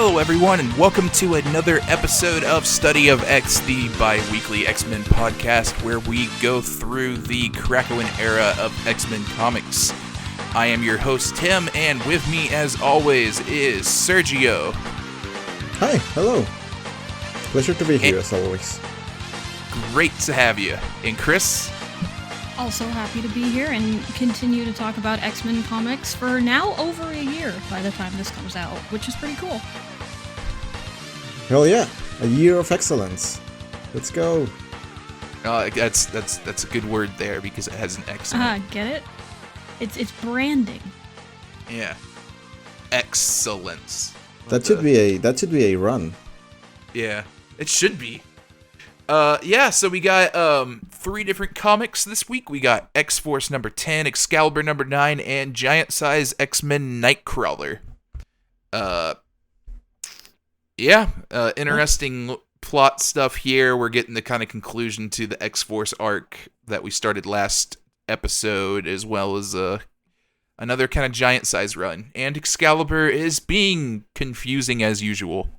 Hello, everyone, and welcome to another episode of Study of X, the bi-weekly X-Men podcast, where we go through the Krakoan era of X-Men comics. I am your host, Tim, and with me, as always, is Sergio. Hi, hello. Pleasure to be here, as always. Great to have you. And Chris? Also happy to be here and continue to talk about X-Men comics for now over a year by the time this comes out, which is pretty cool. Hell yeah, a year of excellence. Let's go. That's a good word there because it has an X in it. Get it? It's branding. Yeah. Excellence. That should be a run. Yeah, it should be. So we got 3 different comics this week. We got X-Force number 10, Excalibur number 9, and Giant Size X-Men Nightcrawler. Interesting plot stuff here. We're getting the kind of conclusion to the X-Force arc that we started last episode, as well as another kind of giant size run. And Excalibur is being confusing as usual.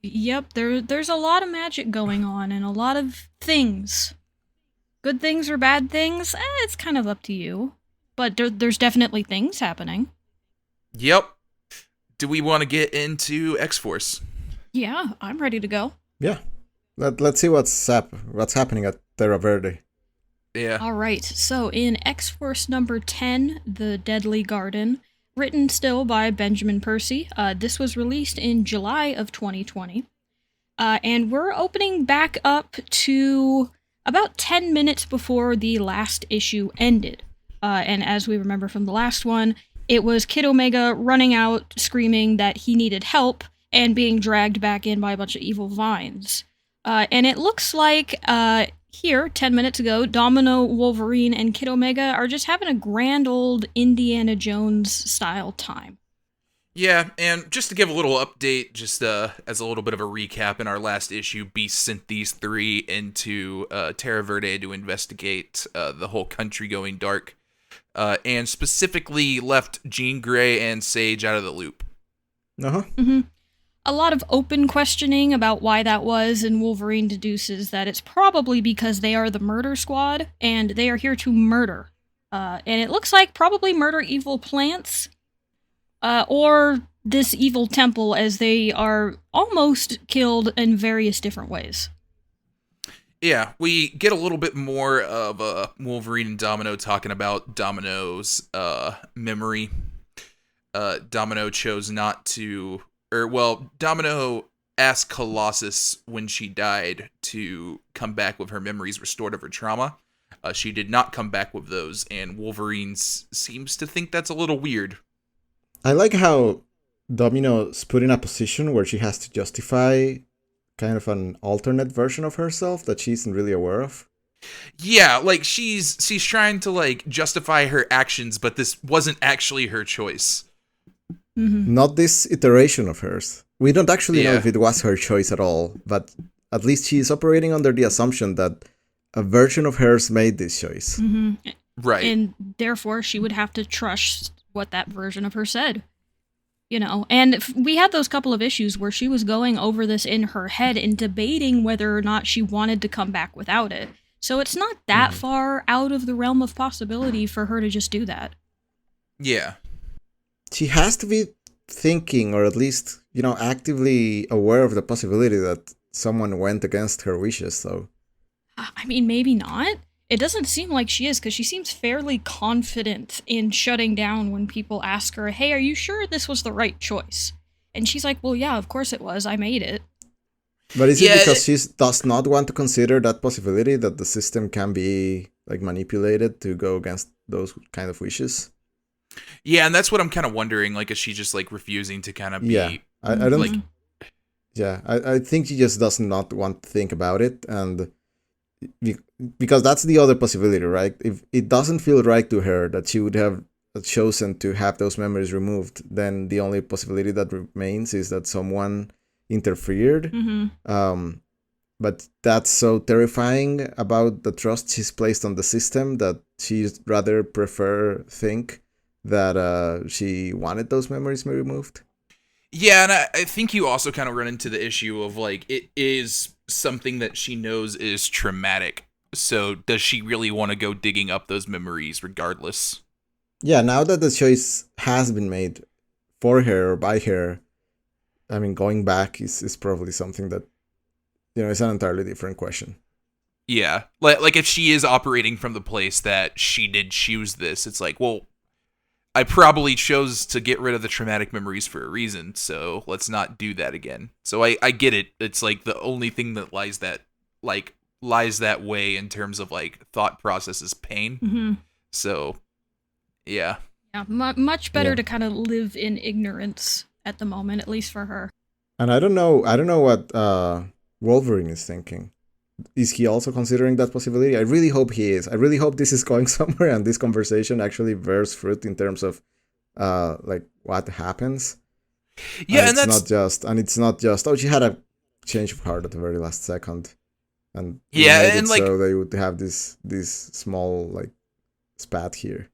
Yep, there's a lot of magic going on and a lot of things. Good things or bad things, it's kind of up to you. But there's definitely things happening. Yep. Do we want to get into X-Force? Yeah, I'm ready to go. Yeah. Let's see what's happening at Terra Verde. Yeah. Alright, so in X-Force number 10, The Deadly Garden, written still by Benjamin Percy. This was released in July of 2020. And we're opening back up to about 10 minutes before the last issue ended. And as we remember from the last one, it was Kid Omega running out, screaming that he needed help, and being dragged back in by a bunch of evil vines. And it looks like here, 10 minutes ago, Domino, Wolverine, and Kid Omega are just having a grand old Indiana Jones-style time. Yeah, and just to give a little update, just as a little bit of a recap, in our last issue, Beast sent these 3 into Terra Verde to investigate the whole country going dark, and specifically left Jean Grey and Sage out of the loop. Uh-huh. Mm-hmm. A lot of open questioning about why that was, and Wolverine deduces that it's probably because they are the murder squad, and they are here to murder. And it looks like probably murder evil plants, or this evil temple, as they are almost killed in various different ways. Yeah, we get a little bit more of Wolverine and Domino talking about Domino's memory. Domino chose not to... Domino asked Colossus when she died to come back with her memories restored of her trauma. She did not come back with those, and Wolverine seems to think that's a little weird. I like how Domino's put in a position where she has to justify kind of an alternate version of herself that she isn't really aware of. Yeah, like she's trying to like justify her actions, but this wasn't actually her choice. Mm-hmm. Not this iteration of hers. We don't actually know if it was her choice at all, but at least she's operating under the assumption that a version of hers made this choice. Mm-hmm. Right. And therefore, she would have to trust what that version of her said. You know, and we had those couple of issues where she was going over this in her head and debating whether or not she wanted to come back without it. So it's not that far out of the realm of possibility for her to just do that. Yeah. She has to be thinking, or at least, actively aware of the possibility that someone went against her wishes, though. I mean, maybe not. It doesn't seem like she is, because she seems fairly confident in shutting down when people ask her, hey, are you sure this was the right choice? And she's like, well, yeah, of course it was. I made it. But is it because she does not want to consider that possibility that the system can be manipulated to go against those kind of wishes? Yeah, and that's what I'm kind of wondering. Like, is she just refusing to kind of be? Yeah, I don't. I think she just does not want to think about it, and because that's the other possibility, right? If it doesn't feel right to her that she would have chosen to have those memories removed, then the only possibility that remains is that someone interfered. Mm-hmm. But that's so terrifying about the trust she's placed on the system that she'd rather think that she wanted those memories removed. Yeah, and I think you also kind of run into the issue of, like, it is something that she knows is traumatic. So does she really want to go digging up those memories regardless? Yeah, now that the choice has been made for her or by her, I mean, going back is probably something that, it's an entirely different question. Yeah. Like if she is operating from the place that she did choose this, it's like, well, I probably chose to get rid of the traumatic memories for a reason, so let's not do that again. So I get it. It's like the only thing that lies that way in terms of like thought process is pain. Mm-hmm. So, yeah. Yeah, much better to kind of live in ignorance at the moment, at least for her. And I don't know what Wolverine is thinking. Is he also considering that possibility? I really hope he is. I really hope this is going somewhere and this conversation actually bears fruit in terms of like what happens. Yeah, and it's not just she had a change of heart at the very last second. And so they would have this small like spat here.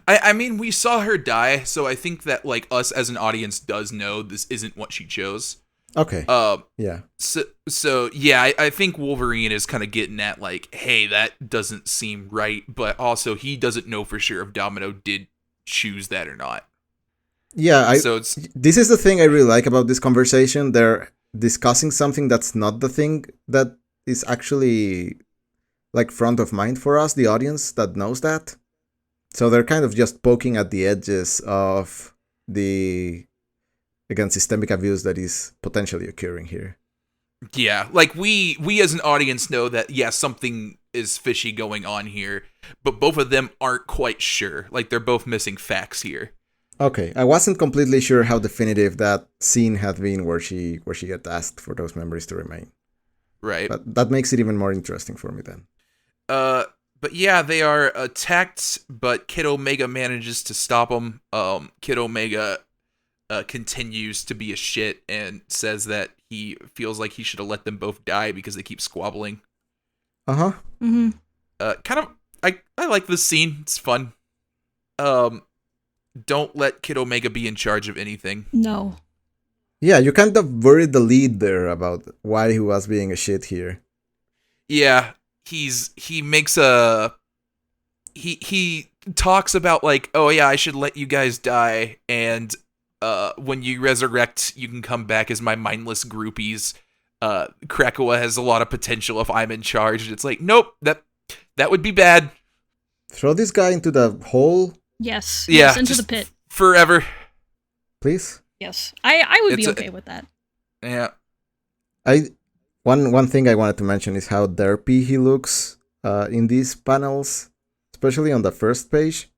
I mean, we saw her die, so I think that like us as an audience does know this isn't what she chose. Okay. Yeah. So yeah, I think Wolverine is kind of getting at like, hey, that doesn't seem right, but also he doesn't know for sure if Domino did choose that or not. Yeah. This is the thing I really like about this conversation. They're discussing something that's not the thing that is actually like front of mind for us, the audience that knows that. So they're kind of just poking at the edges of the systemic abuse that is potentially occurring here. Yeah, like we as an audience know that something is fishy going on here, but both of them aren't quite sure. Like they're both missing facts here. Okay, I wasn't completely sure how definitive that scene had been where she got asked for those memories to remain. Right. But that makes it even more interesting for me then. But yeah, they are attacked, but Kid Omega manages to stop them. Kid Omega continues to be a shit and says that he feels like he should have let them both die because they keep squabbling. Uh-huh. Mm-hmm. I like this scene. It's fun. Don't let Kid Omega be in charge of anything. No. Yeah, you kind of buried the lead there about why he was being a shit here. Yeah, he makes a he talks about like, oh yeah, I should let you guys die, and when you resurrect, you can come back as my mindless groupies. Krakoa has a lot of potential if I'm in charge. And it's like, nope, that would be bad. Throw this guy into the hole. Yes. Yeah, yes, into the pit. Forever. Please. Yes, I would be okay with that. Yeah. One thing I wanted to mention is how derpy he looks in these panels, especially on the first page.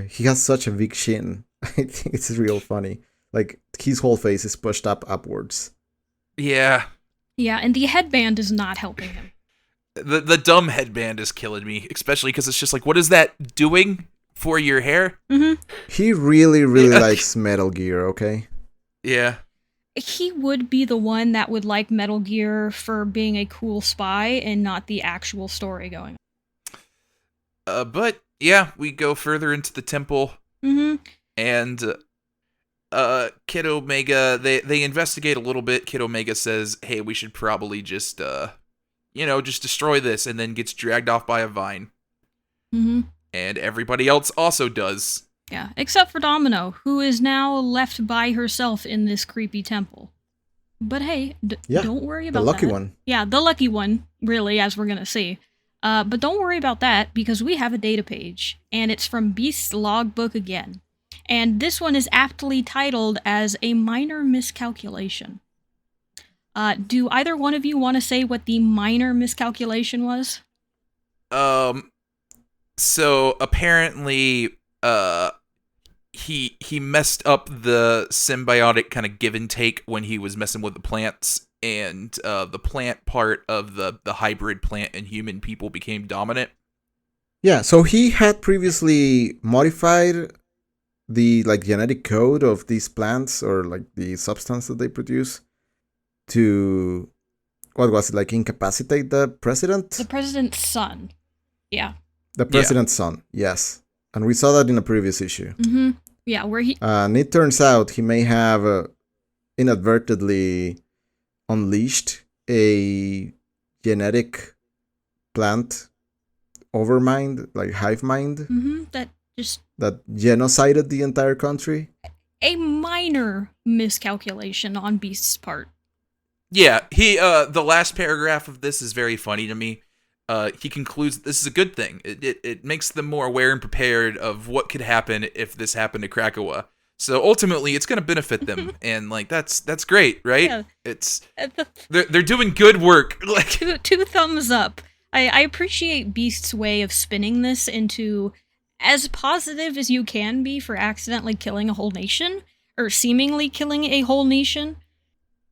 He has such a big shin. I think it's real funny. Like his whole face is pushed upwards. Yeah. Yeah, and the headband is not helping him. The dumb headband is killing me, especially because it's just like, what is that doing for your hair? Mm-hmm. He really likes Metal Gear, okay? Yeah. He would be the one that would like Metal Gear for being a cool spy and not the actual story going on. But yeah, we go further into the temple. Mm-hmm. And Kid Omega, they investigate a little bit. Kid Omega says, hey, we should probably just destroy this, and then gets dragged off by a vine. Mm-hmm. And everybody else also does. Yeah, except for Domino, who is now left by herself in this creepy temple. But hey, don't worry about that. The lucky one. Yeah, the lucky one, really, as we're gonna see. But don't worry about that, because we have a data page, and it's from Beast's logbook again. And this one is aptly titled as a minor miscalculation. Do either one of you want to say what the minor miscalculation was? So apparently, he messed up the symbiotic kind of give and take when he was messing with the plants, and the plant part of the hybrid plant and human people became dominant. Yeah, so he had previously modified the genetic code of these plants, or the substance that they produce, to what was it, incapacitate the president? The president's son. Yeah. The president's son, yes. And we saw that in a previous issue. Mm-hmm. Yeah, where he... And it turns out he may have inadvertently unleashed a genetic plant overmind, like hive mind, that genocided the entire country. A minor miscalculation on Beast's part. Yeah, he the last paragraph of this is very funny to me. He concludes this is a good thing. It makes them more aware and prepared of what could happen if this happened to Krakoa. So ultimately, it's going to benefit them, and like that's great, right? Yeah. It's they're doing good work. Like two thumbs up. I appreciate Beast's way of spinning this into as positive as you can be for accidentally killing a whole nation, or seemingly killing a whole nation.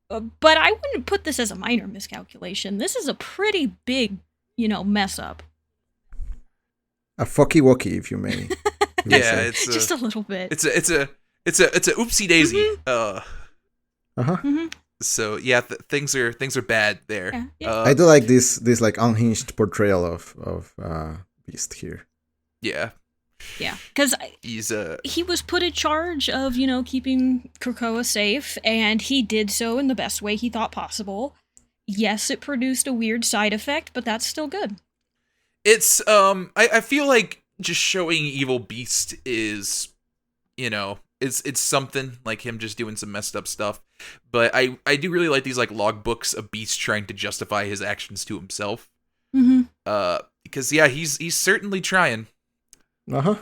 But I wouldn't put this as a minor miscalculation. This is a pretty big, mess up. A fucky wucky, if you may. Yeah, it's just a little bit. It's a oopsie daisy. Mm-hmm. So yeah, things are bad there. Yeah. I do like this like unhinged portrayal of Beast here. Yeah. Yeah, because he was put in charge of, keeping Krakoa safe, and he did so in the best way he thought possible. Yes, it produced a weird side effect, but that's still good. It's, I feel like just showing Evil Beast is, it's something, like him just doing some messed up stuff. But I do really like these, like, logbooks of Beast trying to justify his actions to himself. Mm-hmm. Because, yeah, he's certainly trying. Uh-huh.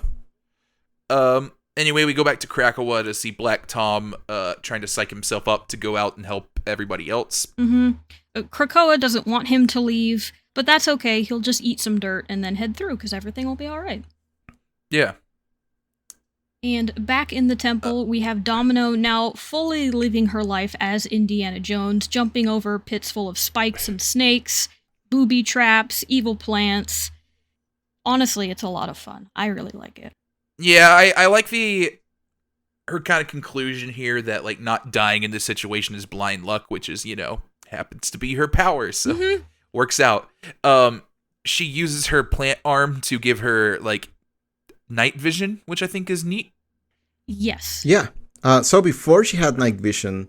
Anyway, we go back to Krakoa to see Black Tom trying to psych himself up to go out and help everybody else. Mm-hmm. Krakoa doesn't want him to leave, but that's okay. He'll just eat some dirt and then head through because everything will be all right. Yeah. And back in the temple, we have Domino now fully living her life as Indiana Jones, jumping over pits full of spikes and snakes, booby traps, evil plants. Honestly, it's a lot of fun. I really like it. Yeah, I like her kind of conclusion here that, like, not dying in this situation is blind luck, which is, happens to be her power, so works out. She uses her plant arm to give her, like, night vision, which I think is neat. Yes. Yeah. So before she had night vision,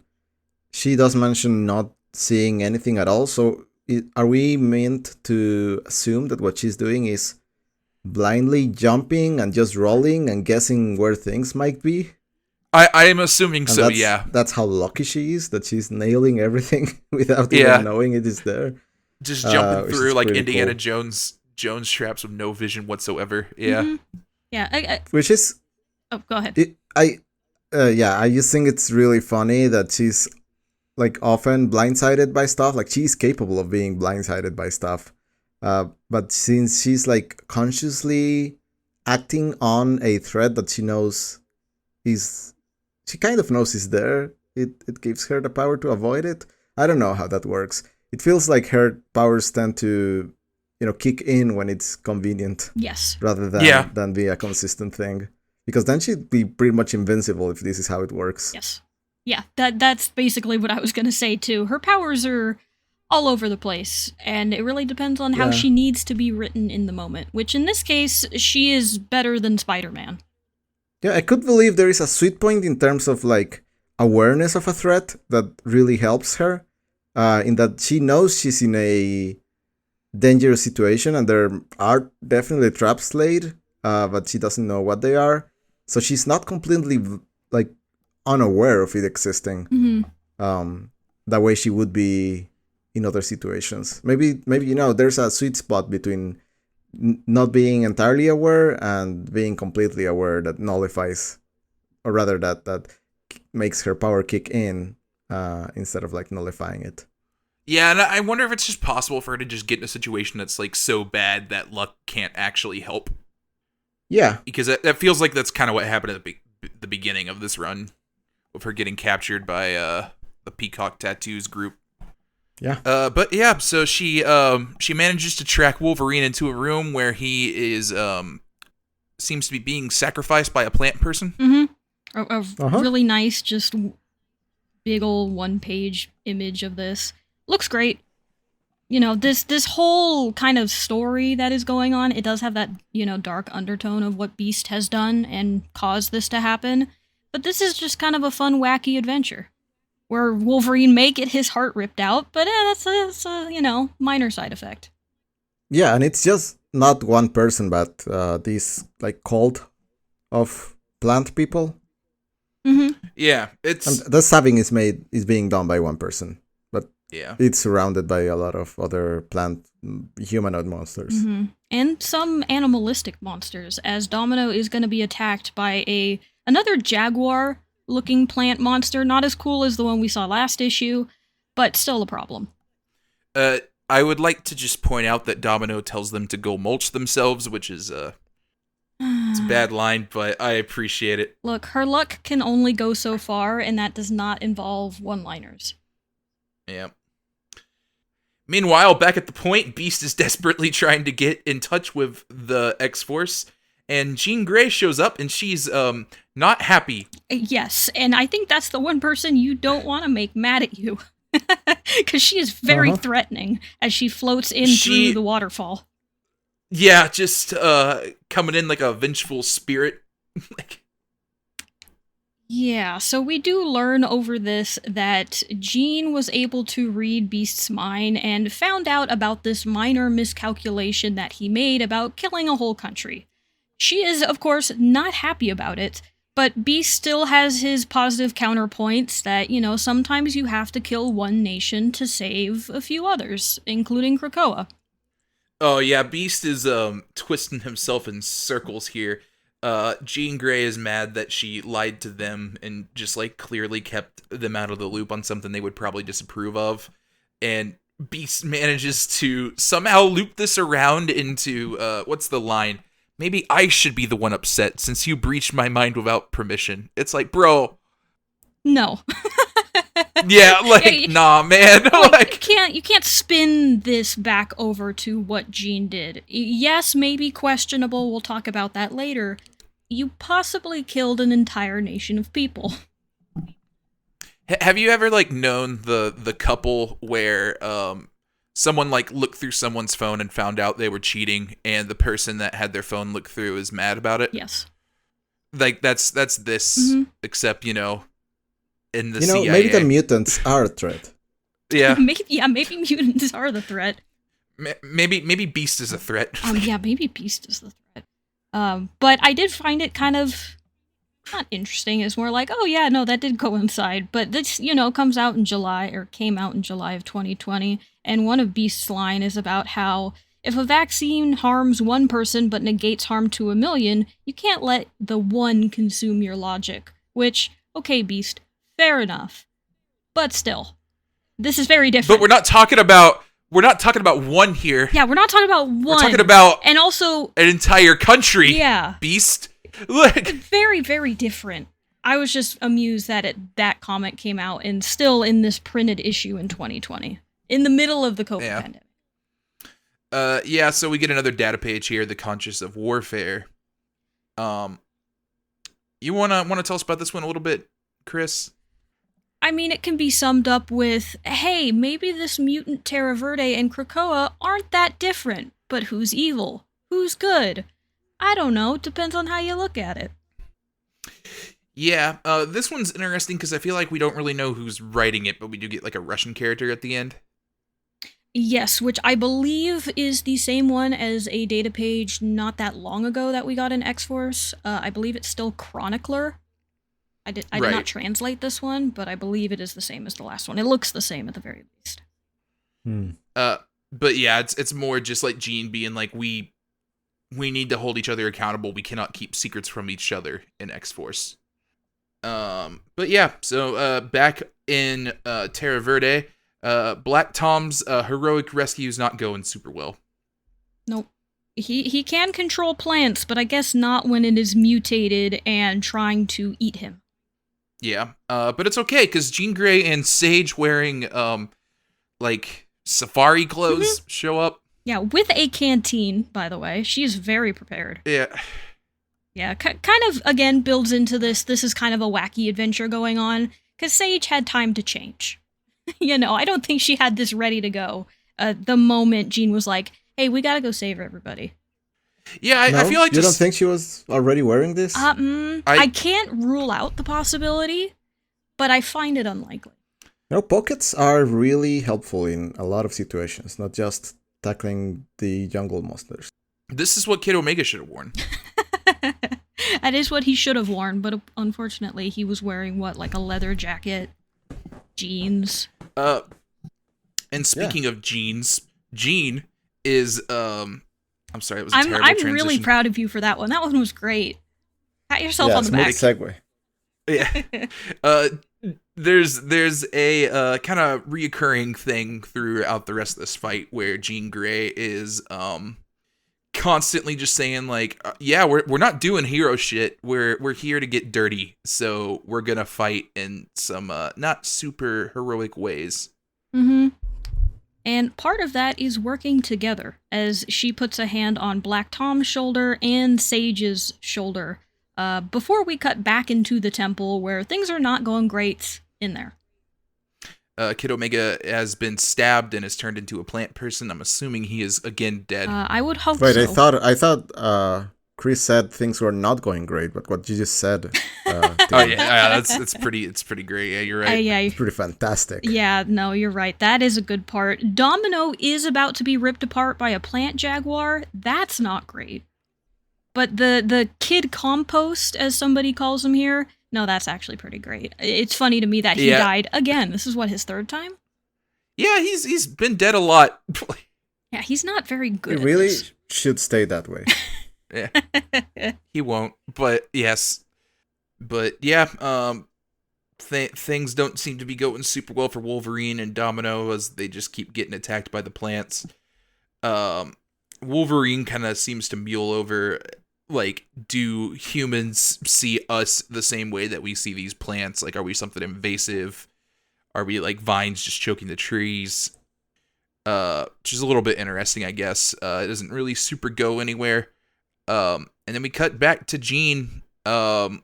she does mention not seeing anything at all, so are we meant to assume that what she's doing is blindly jumping and just rolling and guessing where things might be? I am assuming so, yeah. That's how lucky she is, that she's nailing everything without even knowing it is there. Just jumping through like Indiana cool. Jones traps with no vision whatsoever. Yeah. Mm-hmm. Yeah. Which is... Oh, go ahead. I just think it's really funny that she's like often blindsided by stuff. Like she's capable of being blindsided by stuff. But since she's like consciously acting on a threat that she knows she kind of knows is there, it gives her the power to avoid it. I don't know how that works. It feels like her powers tend to, kick in when it's convenient. Yes. Rather than be a consistent thing. Because then she'd be pretty much invincible if this is how it works. Yes. Yeah, that's basically what I was going to say too. Her powers are all over the place, and it really depends on how she needs to be written in the moment, which in this case, she is better than Spider-Man. Yeah, I could believe there is a sweet point in terms of like awareness of a threat that really helps her, in that she knows she's in a dangerous situation and there are definitely traps laid, but she doesn't know what they are. So she's not completely like unaware of it existing, the way she would be in other situations. Maybe there's a sweet spot between not being entirely aware and being completely aware that nullifies, or rather that makes her power kick in instead of like nullifying it. Yeah, and I wonder if it's just possible for her to just get in a situation that's like so bad that luck can't actually help. Yeah. Because that feels like that's kind of what happened at the beginning of this run, with her getting captured by the Peacock Tattoos group. Yeah. But yeah, so she manages to track Wolverine into a room where he is seems to be being sacrificed by a plant person. Mm-hmm. A really nice, just big old 1-page image of this. Looks great. This whole kind of story that is going on, it does have that, dark undertone of what Beast has done and caused this to happen. But this is just kind of a fun, wacky adventure. where Wolverine may get his heart ripped out, but that's a minor side effect. Yeah, and it's just not one person, but this like cult of plant people. Mm-hmm. Yeah, it's And the stabbing is being done by one person, but yeah. it's surrounded by a lot of other plant humanoid monsters. Mm-hmm. And some animalistic monsters, as Domino is going to be attacked by another jaguar-looking plant monster, not as cool as the one we saw last issue, but still a problem. I would like to just point out that Domino tells them to go mulch themselves, which is it's a bad line, but I appreciate it. Look, her luck can only go so far, and that does not involve one-liners. Yeah. Meanwhile, back at the point, Beast is desperately trying to get in touch with the X-Force, and Jean Grey shows up, and she's not happy. Yes, and I think that's the one person you don't want to make mad at you. Because she is very threatening as she floats in through the waterfall. Yeah, just coming in like a vengeful spirit. Yeah, so we do learn over this that Jean was able to read Beast's mind and found out about this minor miscalculation that he made about killing a whole country. She is, of course, not happy about it, but Beast still has his positive counterpoints that, sometimes you have to kill one nation to save a few others, including Krakoa. Oh yeah, Beast is twisting himself in circles here. Jean Grey is mad that she lied to them and just clearly kept them out of the loop on something they would probably disapprove of. And Beast manages to somehow loop this around into, what's the line? Maybe I should be the one upset since you breached my mind without permission. It's like, bro. No. Yeah, nah, man. You can't spin this back over to what Jean did. Yes, maybe questionable, we'll talk about that later. You possibly killed an entire nation of people. Have you ever known the couple where someone looked through someone's phone and found out they were cheating, and the person that had their phone looked through is mad about it? Yes. That's this, except in the CIA. Maybe the mutants are a threat. Yeah. Maybe mutants are the threat. Maybe Beast is a threat. Maybe Beast is the threat. But I did find it kind of not interesting. It's more like, oh yeah, no, that did coincide. But this, comes out in July, or came out in July of 2020. And one of Beast's line is about how if a vaccine harms one person but negates harm to 1 million, you can't let the one consume your logic. Which, okay, Beast, fair enough. But still, this is very different. But we're not talking about one here. Yeah, we're not talking about one. We're talking about and also an entire country. Yeah. Beast. Very, very different. I was just amused that that comment came out and still in this printed issue in 2020. In the middle of the COVID pandemic. So we get another data page here, the Conscious of Warfare. You wanna tell us about this one a little bit, Chris? I mean, it can be summed up with, hey, maybe this mutant Terra Verde and Krakoa aren't that different, but who's evil? Who's good? I don't know, depends on how you look at it. Yeah, this one's interesting because I feel like we don't really know who's writing it, but we do get a Russian character at the end. Yes, which I believe is the same one as a data page not that long ago that we got in X-Force. I believe it's still Chronicler. I did not translate this one, but I believe it is the same as the last one. It looks the same at the very least. But yeah, it's more just Jean being we need to hold each other accountable. We cannot keep secrets from each other in X-Force. But yeah, so back in Terra Verde, Black Tom's heroic rescue is not going super well. Nope. He can control plants, but I guess not when it is mutated and trying to eat him. Yeah, but it's okay, because Jean Grey and Sage wearing, safari clothes show up. Yeah, with a canteen, by the way. She is very prepared. Yeah. Yeah, kind of, again, builds into this. This is kind of a wacky adventure going on, because Sage had time to change. I don't think she had this ready to go the moment Jean was like, hey, we gotta go save everybody. Yeah, I feel like you don't think she was already wearing this? I can't rule out the possibility, but I find it unlikely. Pockets are really helpful in a lot of situations, not just tackling the jungle monsters. This is what Kid Omega should have worn. That is what he should have worn, but unfortunately he was wearing like a leather jacket, jeans. And speaking of jeans, Jean is I'm sorry, it was a terrible transition. I'm really proud of you for that one. That one was great. Pat yourself on the back. Segue. Yeah. There's a kind of reoccurring thing throughout the rest of this fight where Jean Grey is constantly just saying like, yeah, we're not doing hero shit. We're here to get dirty. So we're gonna fight in some not super heroic ways. Mm-hmm. And part of that is working together, as she puts a hand on Black Tom's shoulder and Sage's shoulder, before we cut back into the temple where things are not going great in there. Kid Omega has been stabbed and has turned into a plant person. I'm assuming he is again dead. I would hope Wait, so. I thought Chris said things were not going great, but what you just said. It's pretty great. Yeah, you're right. It's pretty fantastic. Yeah, no, you're right. That is a good part. Domino is about to be ripped apart by a plant jaguar. That's not great. But the kid compost, as somebody calls him here, no, that's actually pretty great. It's funny to me that he died again. This is what, his third time? Yeah, he's been dead a lot. Yeah, he's not very good. He really should stay that way. Yeah, he won't. But yes, things don't seem to be going super well for Wolverine and Domino as they just keep getting attacked by the plants. Wolverine kind of seems to mule over. Like, do humans see us the same way that we see these plants? Like, are we something invasive? Are we like vines just choking the trees? Which is a little bit interesting, I guess. It doesn't really super go anywhere. And then we cut back to Jean. Not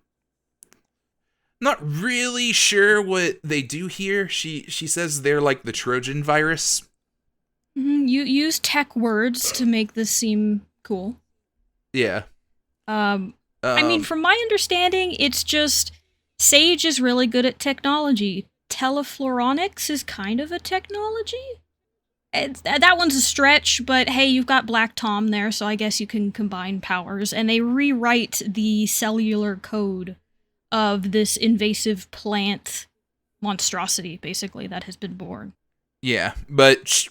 really sure what they do here. She says they're like the Trojan virus. Mm-hmm. You use tech words to make this seem cool. Yeah. I mean, from my understanding, it's just Sage is really good at technology. Telefloronics is kind of a technology. That one's a stretch, but hey, you've got Black Tom there, so I guess you can combine powers. And they rewrite the cellular code of this invasive plant monstrosity, basically, that has been born. Yeah, but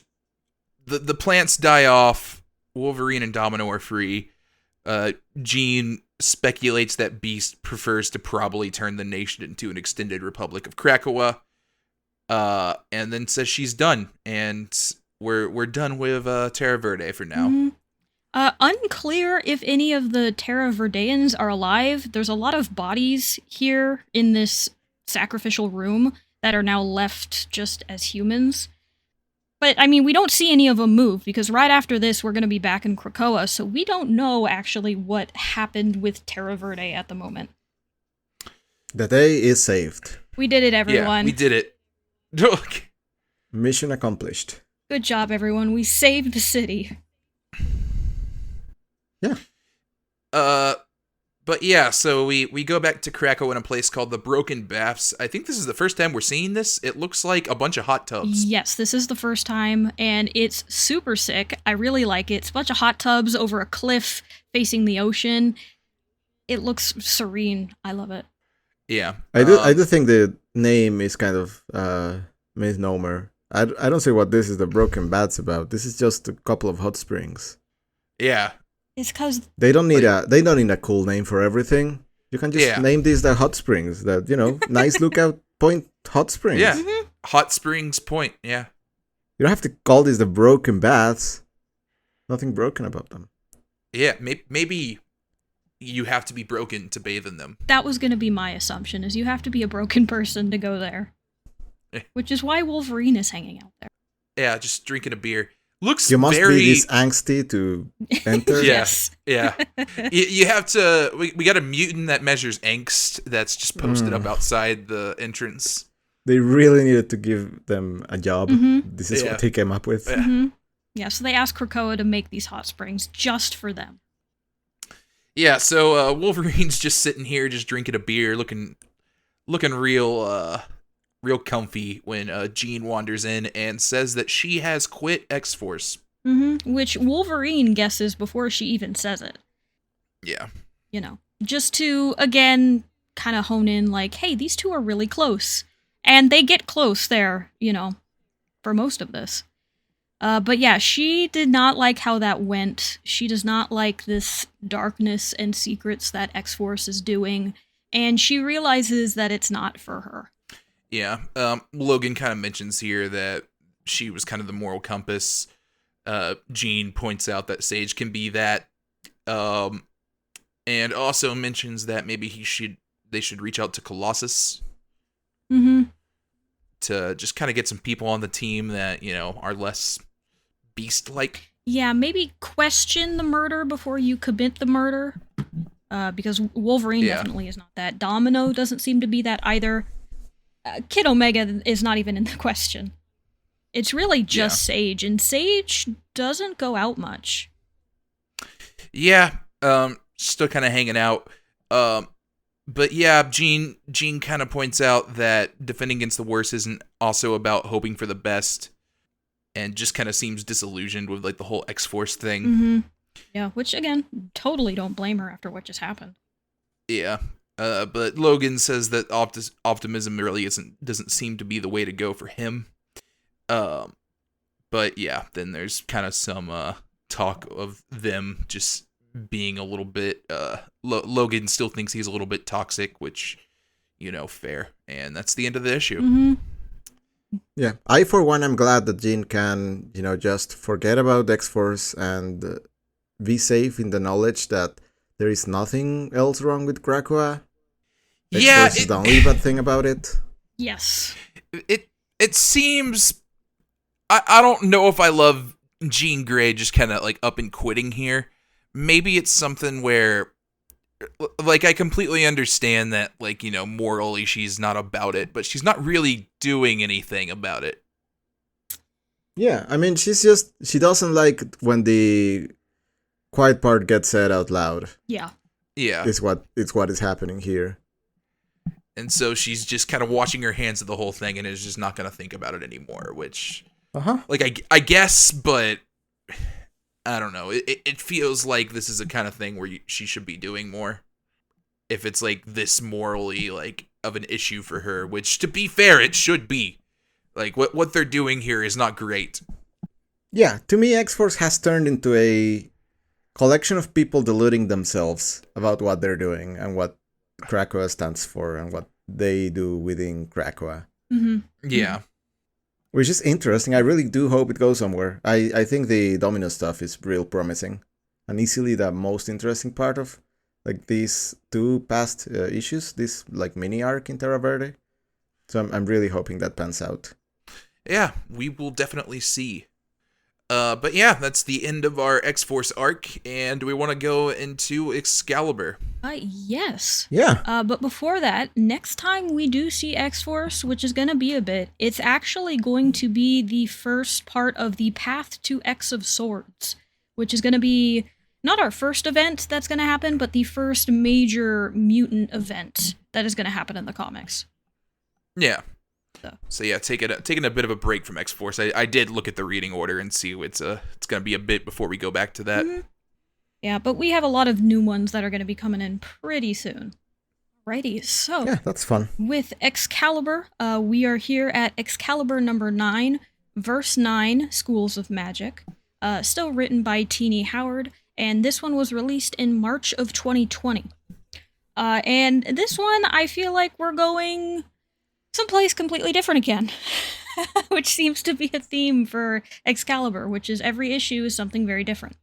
the plants die off. Wolverine and Domino are free. Jean speculates that Beast prefers to probably turn the nation into an extended Republic of Krakoa, and then says she's done, and we're done with Terra Verde for now. Mm-hmm. Unclear if any of the Terra Verdeans are alive. There's a lot of bodies here in this sacrificial room that are now left just as humans. But, I mean, we don't see any of them move, because right after this, we're going to be back in Krakoa, so we don't know, actually, what happened with Terra Verde at the moment. The day is saved. We did it, everyone. Yeah, we did it. Mission accomplished. Good job, everyone. We saved the city. Yeah. But yeah, so we go back to Krakow in a place called the Broken Baths. I think this is the first time we're seeing this. It looks like a bunch of hot tubs. Yes, this is the first time, and it's super sick. I really like it. It's a bunch of hot tubs over a cliff facing the ocean. It looks serene. I love it. Yeah. I do think the name is kind of misnomer. I don't see what this is the Broken Baths about. This is just a couple of hot springs. Yeah. It's because they don't need a cool name for everything. You can just name these the hot springs. That nice lookout point hot springs. Yeah, Hot Springs Point. Yeah. You don't have to call these the Broken Baths. Nothing broken about them. Yeah, maybe you have to be broken to bathe in them. That was going to be my assumption, is you have to be a broken person to go there. Which is why Wolverine is hanging out there. Yeah, just drinking a beer. Looks you must very... be this angsty to enter. Yes. Yeah. you have to... We got a mutant that measures angst that's just posted up outside the entrance. They really needed to give them a job. Mm-hmm. This is what he came up with. Mm-hmm. Yeah, so they asked Krakoa to make these hot springs just for them. Yeah, so Wolverine's just sitting here, just drinking a beer, looking real real comfy when Jean wanders in and says that she has quit X-Force. Which Wolverine guesses before she even says it. Yeah. You know, just to, again, kind of hone in, like, hey, these two are really close. And they get close there, you know, for most of this. But yeah, she did not like how that went. She does not like this darkness and secrets that X-Force is doing. And she realizes that it's not for her. Yeah. Logan kind of mentions here that she was kind of the moral compass. Jean points out that Sage can be that. And also mentions that maybe they should reach out to Colossus. To just kind of get some people on the team that, you know, are less beast-like. Yeah, maybe question the murder before you commit the murder. Because Wolverine definitely is not that. Domino doesn't seem to be that either. Kid Omega is not even in the question. It's really just Sage, and Sage doesn't go out much. Yeah, still kind of hanging out. But yeah, Jean kind of points out that defending against the worst isn't also about hoping for the best, and just kind of seems disillusioned with like the whole X-Force thing. Yeah, which again, totally don't blame her after what just happened. Yeah, but Logan says that optimism really doesn't seem to be the way to go for him. But yeah, then there's kind of some talk of them just being a little bit Logan still thinks he's a little bit toxic, which, you know, fair, and that's the end of the issue. Yeah, I for one am glad that Jean can, you know, just forget about X-Force and be safe in the knowledge that there is nothing else wrong with Krakoa. X-Force is the only bad thing about it. Yes. It seems I don't know if I love Jean Grey just kind of like up and quitting here. Maybe it's something where, like, I completely understand that, like, you know, morally she's not about it, but she's not really doing anything about it. Yeah, I mean, she doesn't like when the quiet part gets said out loud. Yeah. It's what is happening here. And so she's just kind of washing her hands of the whole thing and is just not going to think about it anymore, which, like, I guess, but I don't know. It feels like this is a kind of thing where she should be doing more. If it's, like, this morally, like, of an issue for her, which, to be fair, it should be. Like, what they're doing here is not great. Yeah, to me, X-Force has turned into a collection of people deluding themselves about what they're doing and what Krakoa stands for and what they do within Krakoa. Yeah. Which is interesting. I really do hope it goes somewhere. I think the Domino stuff is real promising and easily the most interesting part of like these two past issues, this like mini arc in Terra Verde. So I'm really hoping that pans out. Yeah, we will definitely see. But yeah, that's the end of our X-Force arc, and we want to go into Excalibur. Yes. Yeah. But before that, next time we do see X-Force, which is going to be a bit, it's actually going to be the first part of the Path to X of Swords, which is going to be not our first event that's going to happen, but the first major mutant event that is going to happen in the comics. Yeah. So yeah, taking a bit of a break from X-Force. I did look at the reading order and see it's going to be a bit before we go back to that. Yeah, but we have a lot of new ones that are going to be coming in pretty soon. Alrighty, so yeah, that's fun. With Excalibur, we are here at Excalibur number 9, verse 9, Schools of Magic. Still written by Teenie Howard, and this one was released in March of 2020. And this one, I feel like we're going someplace completely different again, which seems to be a theme for Excalibur, which is every issue is something very different.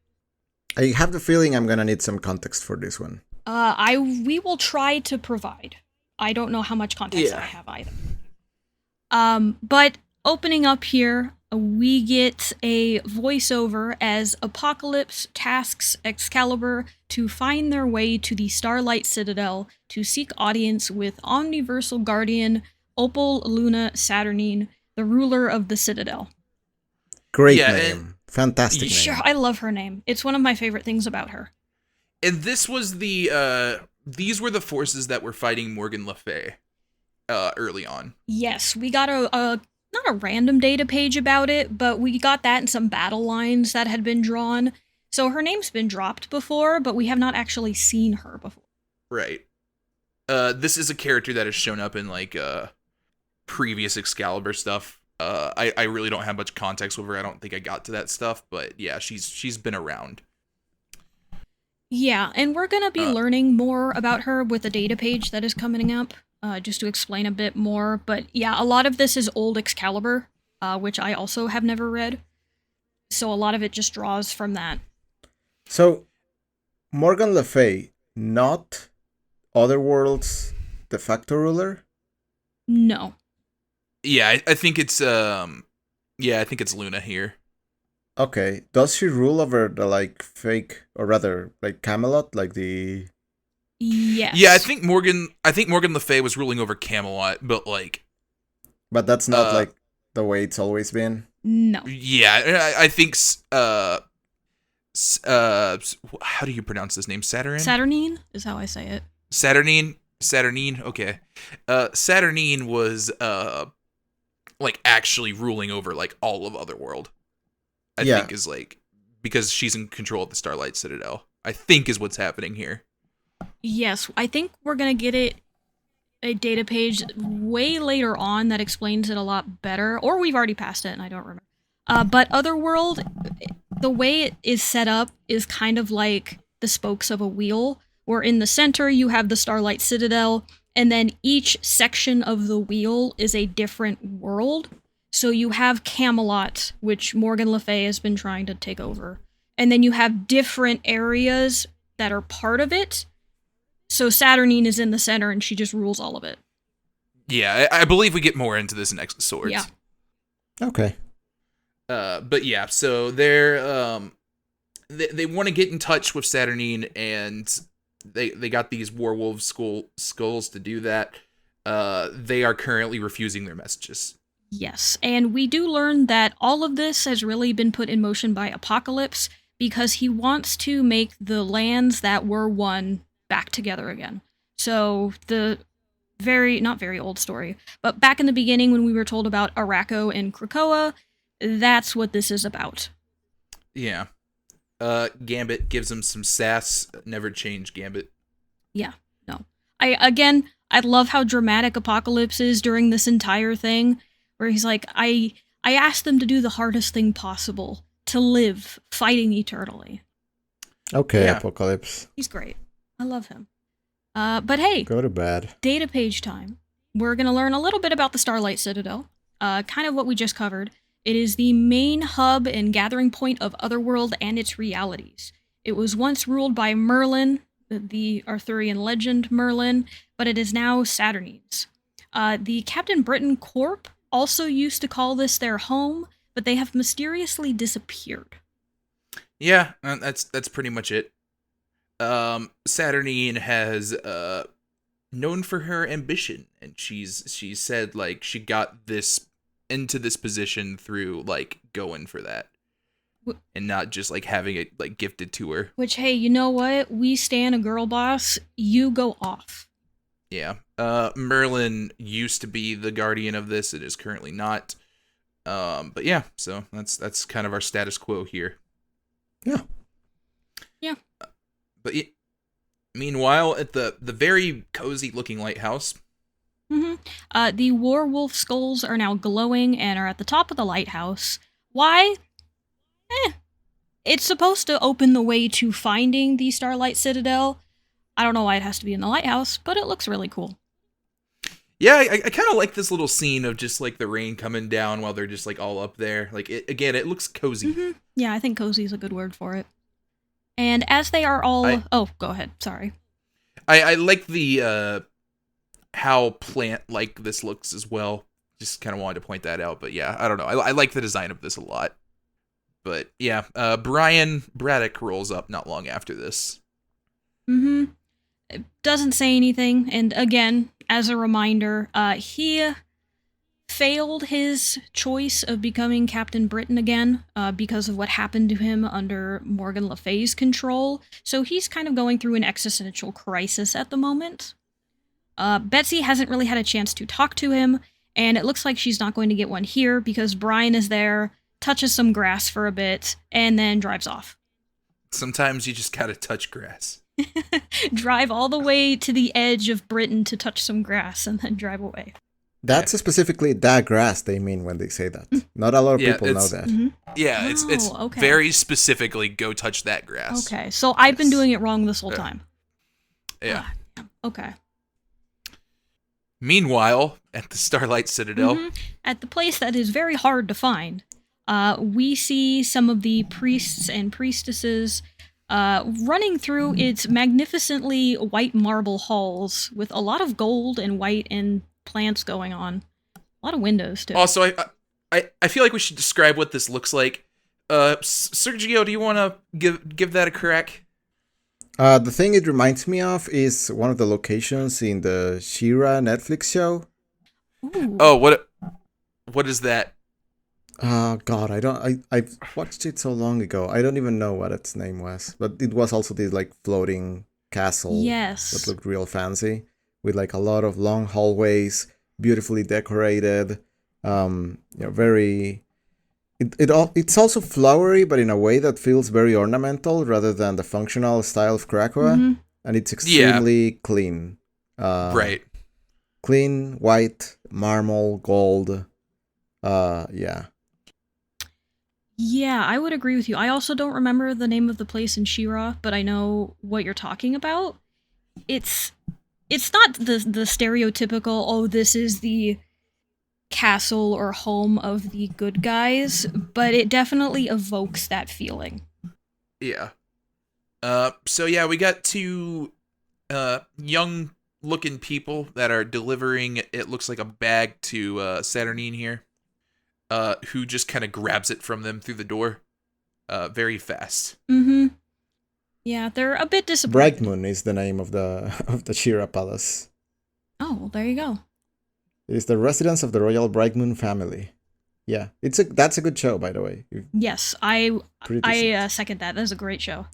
I have the feeling I'm gonna need some context for this one. We will try to provide. I don't know how much context I have either. But opening up here, we get a voiceover as Apocalypse tasks Excalibur to find their way to the Starlight Citadel to seek audience with Omniversal Guardian Opal Luna Saturnine, the ruler of the Citadel. Great name. Fantastic name. Sure, I love her name. It's one of my favorite things about her. And this was these were the forces that were fighting Morgan Le Fay. early on. Yes, we got a not a random data page about it, but we got that in some battle lines that had been drawn. So her name's been dropped before, but we have not actually seen her before. Right. This is a character that has shown up in like previous Excalibur stuff. I really don't have much context with her. I don't think I got to that stuff, but yeah, she's been around. Yeah, and we're gonna be learning more about her with the data page that is coming up, just to explain a bit more. But yeah, a lot of this is old Excalibur, which I also have never read. So a lot of it just draws from that. So, Morgan Le Fay, not Otherworld's de facto ruler? No. Yeah, I think it's I think it's Luna here. Okay. Does she rule over the like fake, or rather like Camelot, like the? Yes. Yeah, I think Morgan Le Fay was ruling over Camelot, but like. But that's not like the way it's always been. No. Yeah, I think. How do you pronounce this name? Saturnine is how I say it. Saturnine. Okay. Saturnine was like actually ruling over like all of Otherworld. I think is like because she's in control of the Starlight Citadel. I think is what's happening here. Yes, I think we're gonna get a data page way later on that explains it a lot better, or we've already passed it and I don't remember. But Otherworld, the way it is set up is kind of like the spokes of a wheel, where in the center you have the Starlight Citadel, and then each section of the wheel is a different world. So you have Camelot, which Morgan Le Fay has been trying to take over. And then you have different areas that are part of it. So Saturnine is in the center and she just rules all of it. Yeah, I believe we get more into this in X of Swords. Yeah. Okay. But yeah, so they're they want to get in touch with Saturnine, and they got these werewolf skulls to do that. They are currently refusing their messages. Yes, and we do learn that all of this has really been put in motion by Apocalypse because he wants to make the lands that were one back together again. So the not very old story, but back in the beginning when we were told about Araco and Krakoa, that's what this is about. Yeah. Gambit gives him some sass. Never change, Gambit. Yeah, no. I love how dramatic Apocalypse is during this entire thing, where he's like, I asked them to do the hardest thing possible, to live, fighting eternally. Okay, yeah. Apocalypse. He's great. I love him. But hey, go to bed. Data page time. We're going to learn a little bit about the Starlight Citadel, kind of what we just covered. It is the main hub and gathering point of Otherworld and its realities. It was once ruled by Merlin, the Arthurian legend Merlin, but it is now Saturnine's. The Captain Britain Corp also used to call this their home, but they have mysteriously disappeared. Yeah, that's pretty much it. Saturnine has known for her ambition, and she's said like she got this into this position through like going for that, and not just like having it like gifted to her. Which, hey, you know what? We stan a girl boss. You go off. Yeah. Merlin used to be the guardian of this. It is currently not. But yeah, so that's kind of our status quo here. Yeah. Yeah. But meanwhile, at the very cozy looking lighthouse. Mm-hmm. The werewolf skulls are now glowing and are at the top of the lighthouse. Why? It's supposed to open the way to finding the Starlight Citadel. I don't know why it has to be in the lighthouse, but it looks really cool. Yeah, I kind of like this little scene of just like the rain coming down while they're just like all up there. Like it looks cozy. Mm-hmm. Yeah, I think cozy is a good word for it. And as they are all... go ahead. Sorry. I like the how plant-like this looks as well. Just kind of wanted to point that out. But yeah, I don't know. I like the design of this a lot. But yeah, Brian Braddock rolls up not long after this. Mm-hmm. It doesn't say anything. And again, as a reminder, he failed his choice of becoming Captain Britain again because of what happened to him under Morgan Le Fay's control. So he's kind of going through an existential crisis at the moment. Betsy hasn't really had a chance to talk to him, and it looks like she's not going to get one here because Brian is there, touches some grass for a bit, and then drives off. Sometimes you just gotta touch grass. Drive all the way to the edge of Britain to touch some grass and then drive away. That's specifically that grass they mean when they say that. Not a lot of people know that. Mm-hmm. Yeah, it's okay. very specifically go touch that grass. Okay, so I've been doing it wrong this whole time. Yeah. Okay. Meanwhile, at the Starlight Citadel, at the place that is very hard to find, we see some of the priests and priestesses running through its magnificently white marble halls with a lot of gold and white and plants going on. A lot of windows, too. Also, I feel like we should describe what this looks like. Sergio, do you want to give that a crack? The thing it reminds me of is one of the locations in the She-Ra Netflix show. Ooh. Oh, what is that? God, I've watched it so long ago. I don't even know what its name was. But it was also this like floating castle that looked real fancy with like a lot of long hallways, beautifully decorated. Very. It's also flowery, but in a way that feels very ornamental rather than the functional style of Krakoa. And it's extremely clean. Right. Clean, white, marble, gold. Yeah. Yeah, I would agree with you. I also don't remember the name of the place in She-Ra, but I know what you're talking about. It's not the stereotypical, oh, this is the castle or home of the good guys, but it definitely evokes that feeling. Yeah. So yeah, we got two young looking people that are delivering, it looks like a bag to Saturnine here. Who just kind of grabs it from them through the door very fast. Yeah, they're a bit disappointed. Brightmoon is the name of the She-Ra Palace. Oh, well, there you go. It is the residence of the royal Brightmoon family. Yeah, that's a good show, by the way. Yes, I second that. That's a great show.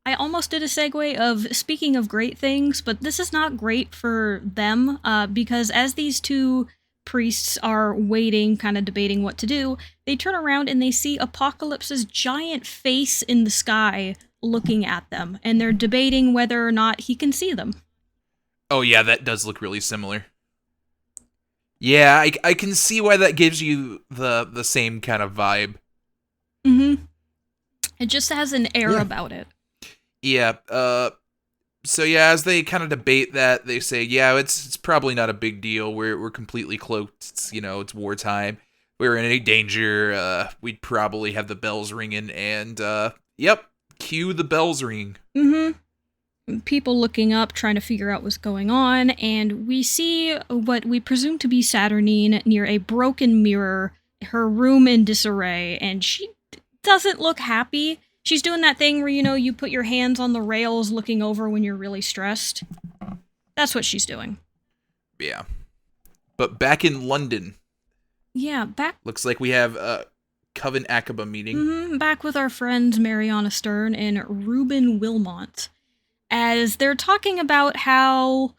I almost did a segue of speaking of great things, but this is not great for them because as these two priests are waiting, kind of debating what to do, they turn around and they see Apocalypse's giant face in the sky looking at them, and they're debating whether or not he can see them. Oh yeah, that does look really similar. Yeah, I can see why that gives you the same kind of vibe. It just has an air about it. Yeah, so yeah, as they kind of debate that, they say, yeah, it's probably not a big deal. We're completely cloaked. It's wartime. We're in any danger. We'd probably have the bells ringing, and yep, cue the bells ring. People looking up, trying to figure out what's going on, and we see what we presume to be Saturnine near a broken mirror, her room in disarray, and she doesn't look happy. She's doing that thing where, you put your hands on the rails looking over when you're really stressed. That's what she's doing. Yeah. But back in London. Yeah, back... Looks like we have a Coven Akaba meeting. Back with our friends Mariana Stern and Ruben Wilmot. As they're talking about how,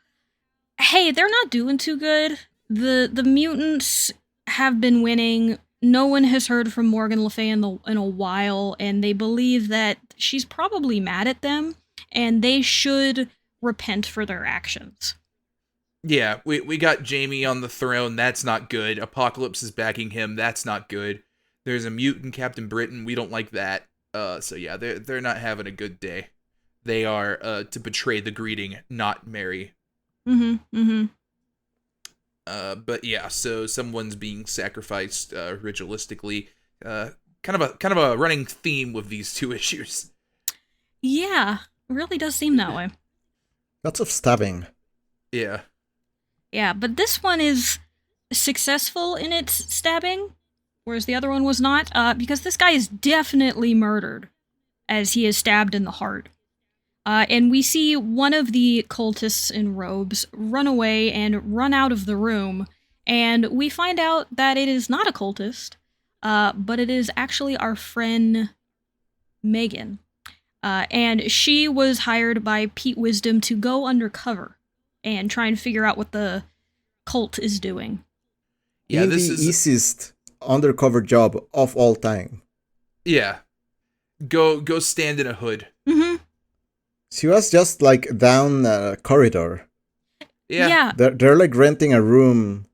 hey, they're not doing too good. The mutants have been winning. No one has heard from Morgan Le Fay in a while, and they believe that she's probably mad at them, and they should repent for their actions. Yeah, we got Jamie on the throne. That's not good. Apocalypse is backing him. That's not good. There's a mutant Captain Britain. We don't like that. So yeah, they're not having a good day. They are to betray the greeting, not marry. But yeah, so someone's being sacrificed ritualistically. Kind of a running theme with these two issues. Yeah, it really does seem that way. Lots of stabbing. Yeah. Yeah, but this one is successful in its stabbing, whereas the other one was not, because this guy is definitely murdered, as he is stabbed in the heart. And we see one of the cultists in robes run away and run out of the room, and we find out that it is not a cultist, but it is actually our friend Megan. And she was hired by Pete Wisdom to go undercover and try and figure out what the cult is doing. Yeah, In this the is easiest undercover job of all time. yeah. Go stand in a hood. Mm-hmm. She was just like down a corridor. Yeah. They're like renting a room.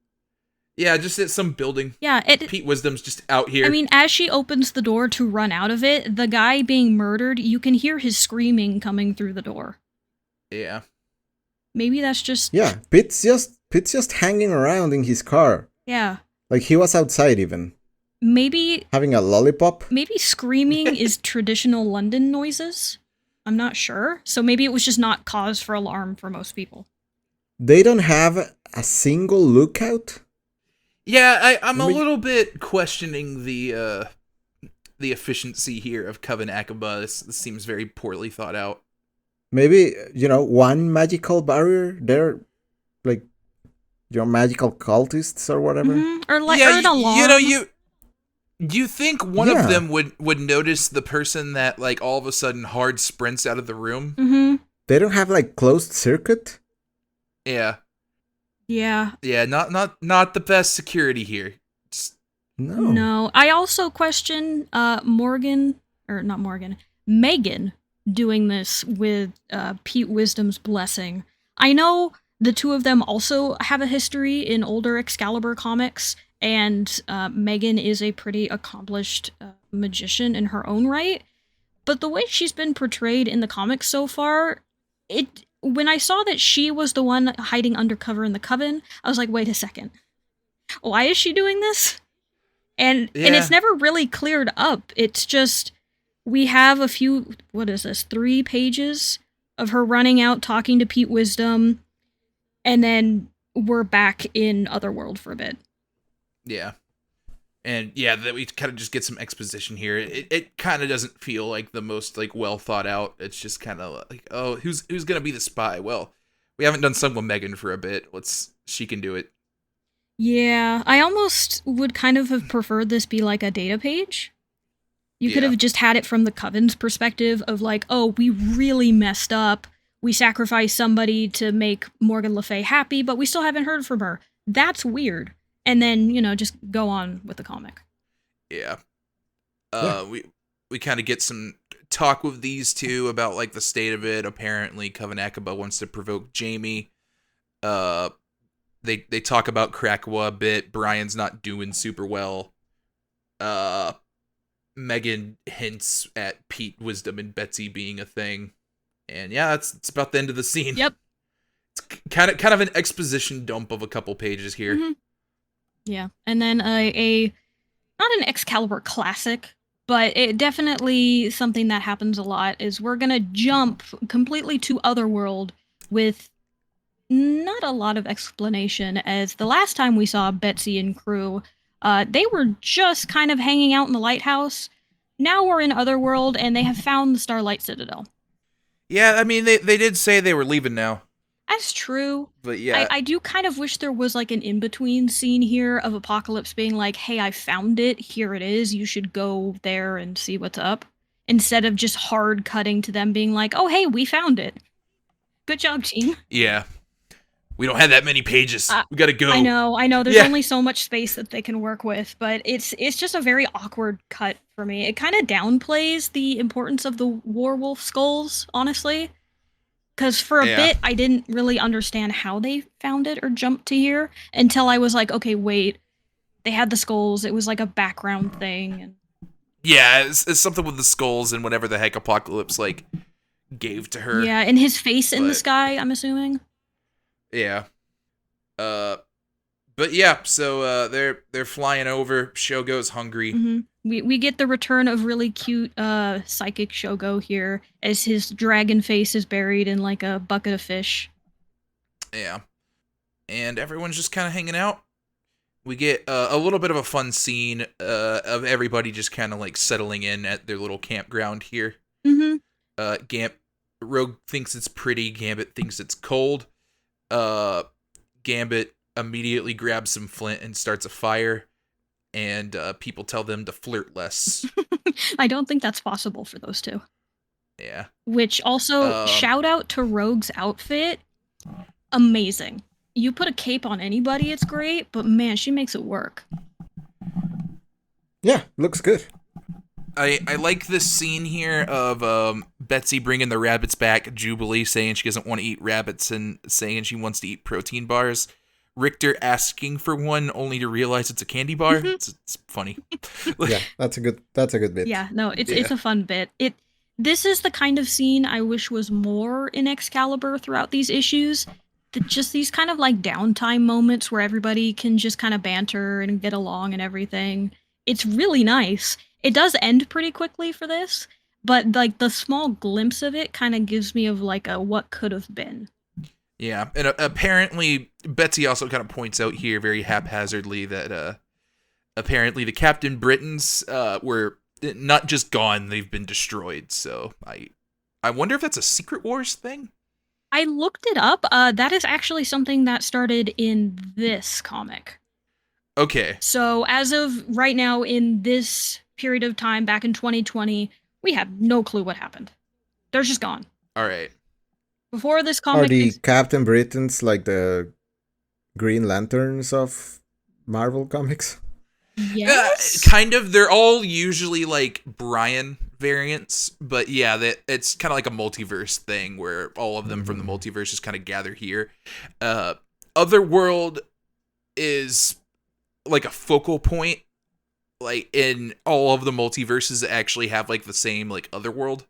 Yeah, just at some building. Yeah. Pete Wisdom's just out here. I mean, as she opens the door to run out of it, the guy being murdered, you can hear his screaming coming through the door. Yeah. Maybe that's just... Yeah, Pitt's just hanging around in his car. Yeah. Like he was outside even. Maybe Having a lollipop. maybe screaming is traditional London noises. I'm not sure. So maybe it was just not cause for alarm for most people. They don't have a single lookout? Yeah, I'm a little bit questioning the efficiency here of Coven Akaba. This seems very poorly thought out. Maybe, one magical barrier there, like your magical cultists or whatever. Mm-hmm. Or like Yeah, an alarm. you think one of them would notice the person that like all of a sudden hard sprints out of the room? Mm-hmm. They don't have like closed circuit? Yeah. Yeah. Yeah, not the best security here. No. I also question Megan doing this with Pete Wisdom's blessing. I know the two of them also have a history in older Excalibur comics, and Megan is a pretty accomplished magician in her own right. But the way she's been portrayed in the comics so far, when I saw that she was the one hiding undercover in the Coven, I was like, wait a second. Why is she doing this? And it's never really cleared up. It's just, we have a few, 3 pages of her running out, talking to Pete Wisdom, and then we're back in Otherworld for a bit. Yeah. And yeah, that we kind of just get some exposition here. It kind of doesn't feel like the most like well thought out. It's just kind of like, oh, who's gonna be the spy? Well, we haven't done Sun with Megan for a bit. She can do it. Yeah, I almost would kind of have preferred this be like a data page. You could have just had it from the Coven's perspective of like, oh, we really messed up. We sacrificed somebody to make Morgan Le Fay happy, but we still haven't heard from her. That's weird. And then, just go on with the comic. Yeah. We kind of get some talk with these two about like the state of it. Apparently, Coven Akaba wants to provoke Jamie. They talk about Krakoa a bit. Brian's not doing super well. Megan hints at Pete Wisdom and Betsy being a thing. And yeah, it's about the end of the scene. Yep. It's kind of an exposition dump of a couple pages here. Mm-hmm. Yeah, and then a not an Excalibur classic, but it definitely something that happens a lot is we're gonna jump completely to Otherworld with not a lot of explanation, as the last time we saw Betsy and crew, they were just kind of hanging out in the lighthouse. Now we're in Otherworld, and they have found the Starlight Citadel. Yeah, I mean, they did say they were leaving now. That's true. But yeah. I do kind of wish there was like an in-between scene here of Apocalypse being like, hey, I found it, here it is, you should go there and see what's up. Instead of just hard cutting to them being like, oh, hey, we found it. Good job, team. Yeah. We don't have that many pages. We gotta go. I know. There's only so much space that they can work with, but it's just a very awkward cut for me. It kind of downplays the importance of the werewolf skulls, honestly. Because for a bit, I didn't really understand how they found it or jumped to here until I was like, okay, wait. They had the skulls. It was like a background thing. And yeah, it's something with the skulls and whatever the heck Apocalypse, like, gave to her. Yeah, and his face in the sky, I'm assuming. Yeah. But yeah, so they're flying over. Shogo's hungry. Mm-hmm. We get the return of really cute psychic Shogo here as his dragon face is buried in like a bucket of fish. Yeah. And everyone's just kind of hanging out. We get a little bit of a fun scene of everybody just kind of like settling in at their little campground here. Mm-hmm. Rogue thinks it's pretty. Gambit thinks it's cold. Gambit immediately grabs some flint and starts a fire. And people tell them to flirt less. I don't think that's possible for those two. Yeah. Which also, shout out to Rogue's outfit. amazing. You put a cape on anybody, it's great, but man, she makes it work. Yeah, looks good. I like this scene here of Betsy bringing the rabbits back, Jubilee saying she doesn't want to eat rabbits and saying she wants to eat protein bars. Richter asking for one only to realize it's a candy bar. It's funny. Yeah, that's a good bit. Yeah, no, it's a fun bit. This is the kind of scene I wish was more in Excalibur throughout these issues. Just these kind of like downtime moments where everybody can just kind of banter and get along and everything. It's really nice. It does end pretty quickly for this, but like the small glimpse of it kind of gives me of like a what could have been. Yeah, and apparently Betsy also kind of points out here very haphazardly that apparently the Captain Britons were not just gone, they've been destroyed. So I wonder if that's a Secret Wars thing? I looked it up. That is actually something that started in this comic. Okay. So as of right now, in this period of time, back in 2020, we have no clue what happened. They're just gone. All right. Before this comic... Are the Captain Britons like the Green Lanterns of Marvel Comics? Yes. Kind of. They're all usually like Brian variants, but yeah, it's kind of like a multiverse thing where all of them from the multiverse just kind of gather here. Otherworld is like a focal point, like in all of the multiverses that actually have like the same like Otherworld.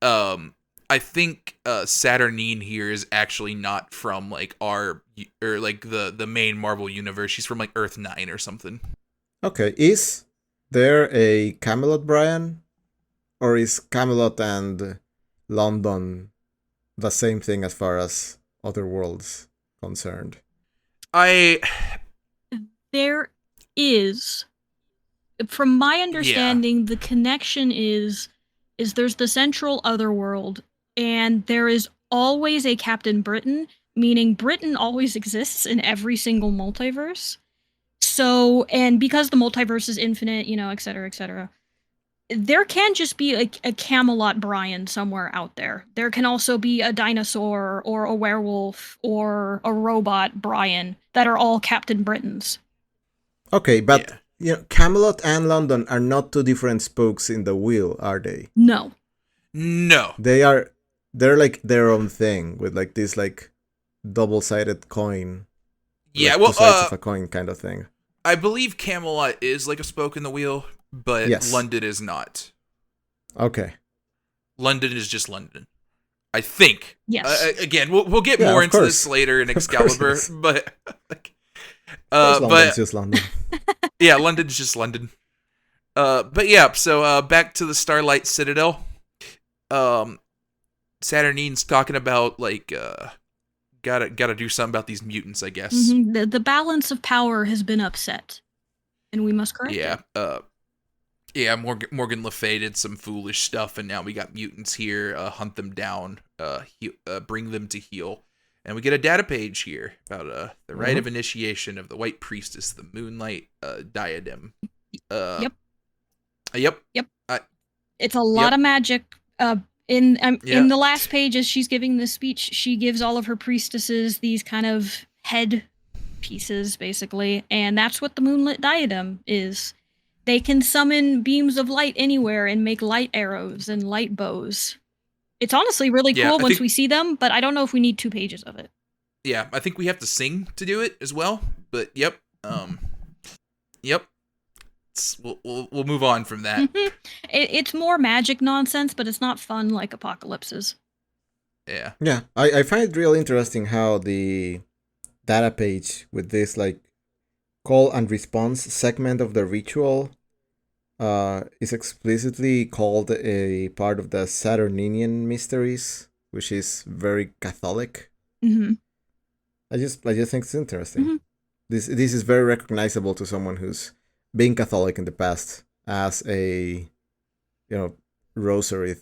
I think Saturnine here is actually not from like our or like the main Marvel universe. She's from like Earth 9 or something. Okay, is there a Camelot Brian? Or is Camelot and London the same thing as far as Otherworld's concerned? There is, from my understanding, the connection is there's the central Otherworld, and there is always a Captain Britain, meaning Britain always exists in every single multiverse. So, and because the multiverse is infinite, et cetera, there can just be a Camelot Brian somewhere out there. There can also be a dinosaur or a werewolf or a robot Brian that are all Captain Britons. Okay, but Camelot and London are not two different spokes in the wheel, are they? No. They're like their own thing with like this like double-sided coin. Yeah, like well, two sides of a coin kind of thing. I believe Camelot is like a spoke in the wheel, but yes. London is not. Okay. London is just London, I think. Yes. Again, we'll get more into this later in Excalibur, but London's just London. Yeah, London's just London. But yeah, so back to the Starlight Citadel. Saturnine's talking about like gotta do something about these mutants, I guess. Mm-hmm. The balance of power has been upset, and we must correct it. Yeah, Morgan Le Fay did some foolish stuff, and now we got mutants here. Hunt them down, bring them to heal, and we get a data page here about the rite of initiation of the White Priestess, the Moonlight Diadem. Yep. It's a lot of magic. In the last page, as she's giving this speech, she gives all of her priestesses these kind of head pieces, basically, and that's what the Moonlit Diadem is. They can summon beams of light anywhere and make light arrows and light bows. It's honestly really cool once we see them, but I don't know if we need 2 pages of it. Yeah, I think we have to sing to do it as well, but yep. We'll move on from that. It's more magic nonsense, but it's not fun like Apocalypse's. Yeah. Yeah, I find it real interesting how the data page with this like call and response segment of the ritual is explicitly called a part of the Saturninian mysteries, which is very Catholic. Mm-hmm. I just think it's interesting. Mm-hmm. This is very recognizable to someone who's been Catholic in the past as a rosary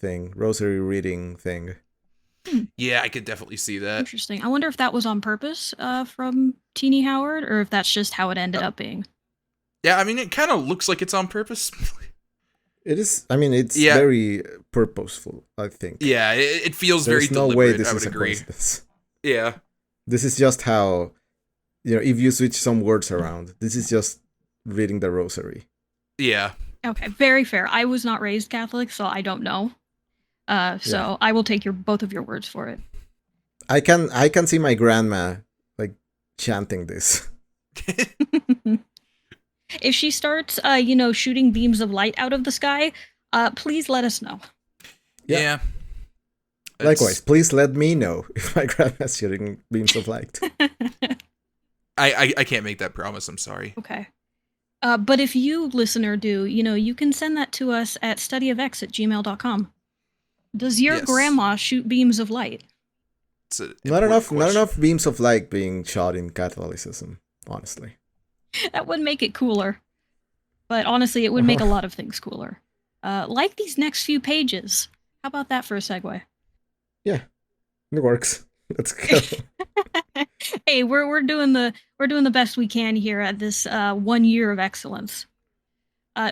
reading thing. Yeah, I could definitely see that. Interesting. I wonder if that was on purpose from Teenie Howard, or if that's just how it ended up being. Yeah, I mean, it kind of looks like it's on purpose. It is. I mean, it's very purposeful, I think. Yeah, it feels There's very deliberate. No way this I would is agree. A coincidence. Yeah. This is just how, if you switch some words around, this is just reading the rosary. Yeah. Okay, very fair. I was not raised Catholic, so I don't know. So I will take both of your words for it. I can see my grandma like chanting this. If she starts, shooting beams of light out of the sky, please let us know. Yeah. Likewise, please let me know if my grandma's shooting beams of light. I can't make that promise. I'm sorry. Okay. But if you, listener, do, you can send that to us at studyofx@gmail.com. Does your grandma shoot beams of light? Not enough beams of light being shot in Catholicism, honestly. That would make it cooler. But honestly, it would make a lot of things cooler. Like these next few pages. How about that for a segue? Yeah, it works. Let's go. Hey, we're doing the best we can here at this 1 year of excellence.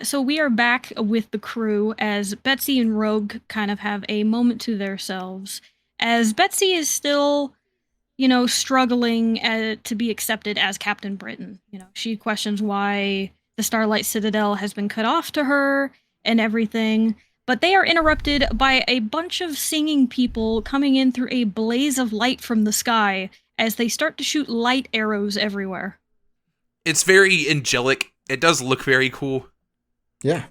So we are back with the crew as Betsy and Rogue kind of have a moment to themselves. As Betsy is still, struggling to be accepted as Captain Britain. She questions why the Starlight Citadel has been cut off to her and everything. But they are interrupted by a bunch of singing people coming in through a blaze of light from the sky as they start to shoot light arrows everywhere. It's very angelic. It does look very cool. Yeah.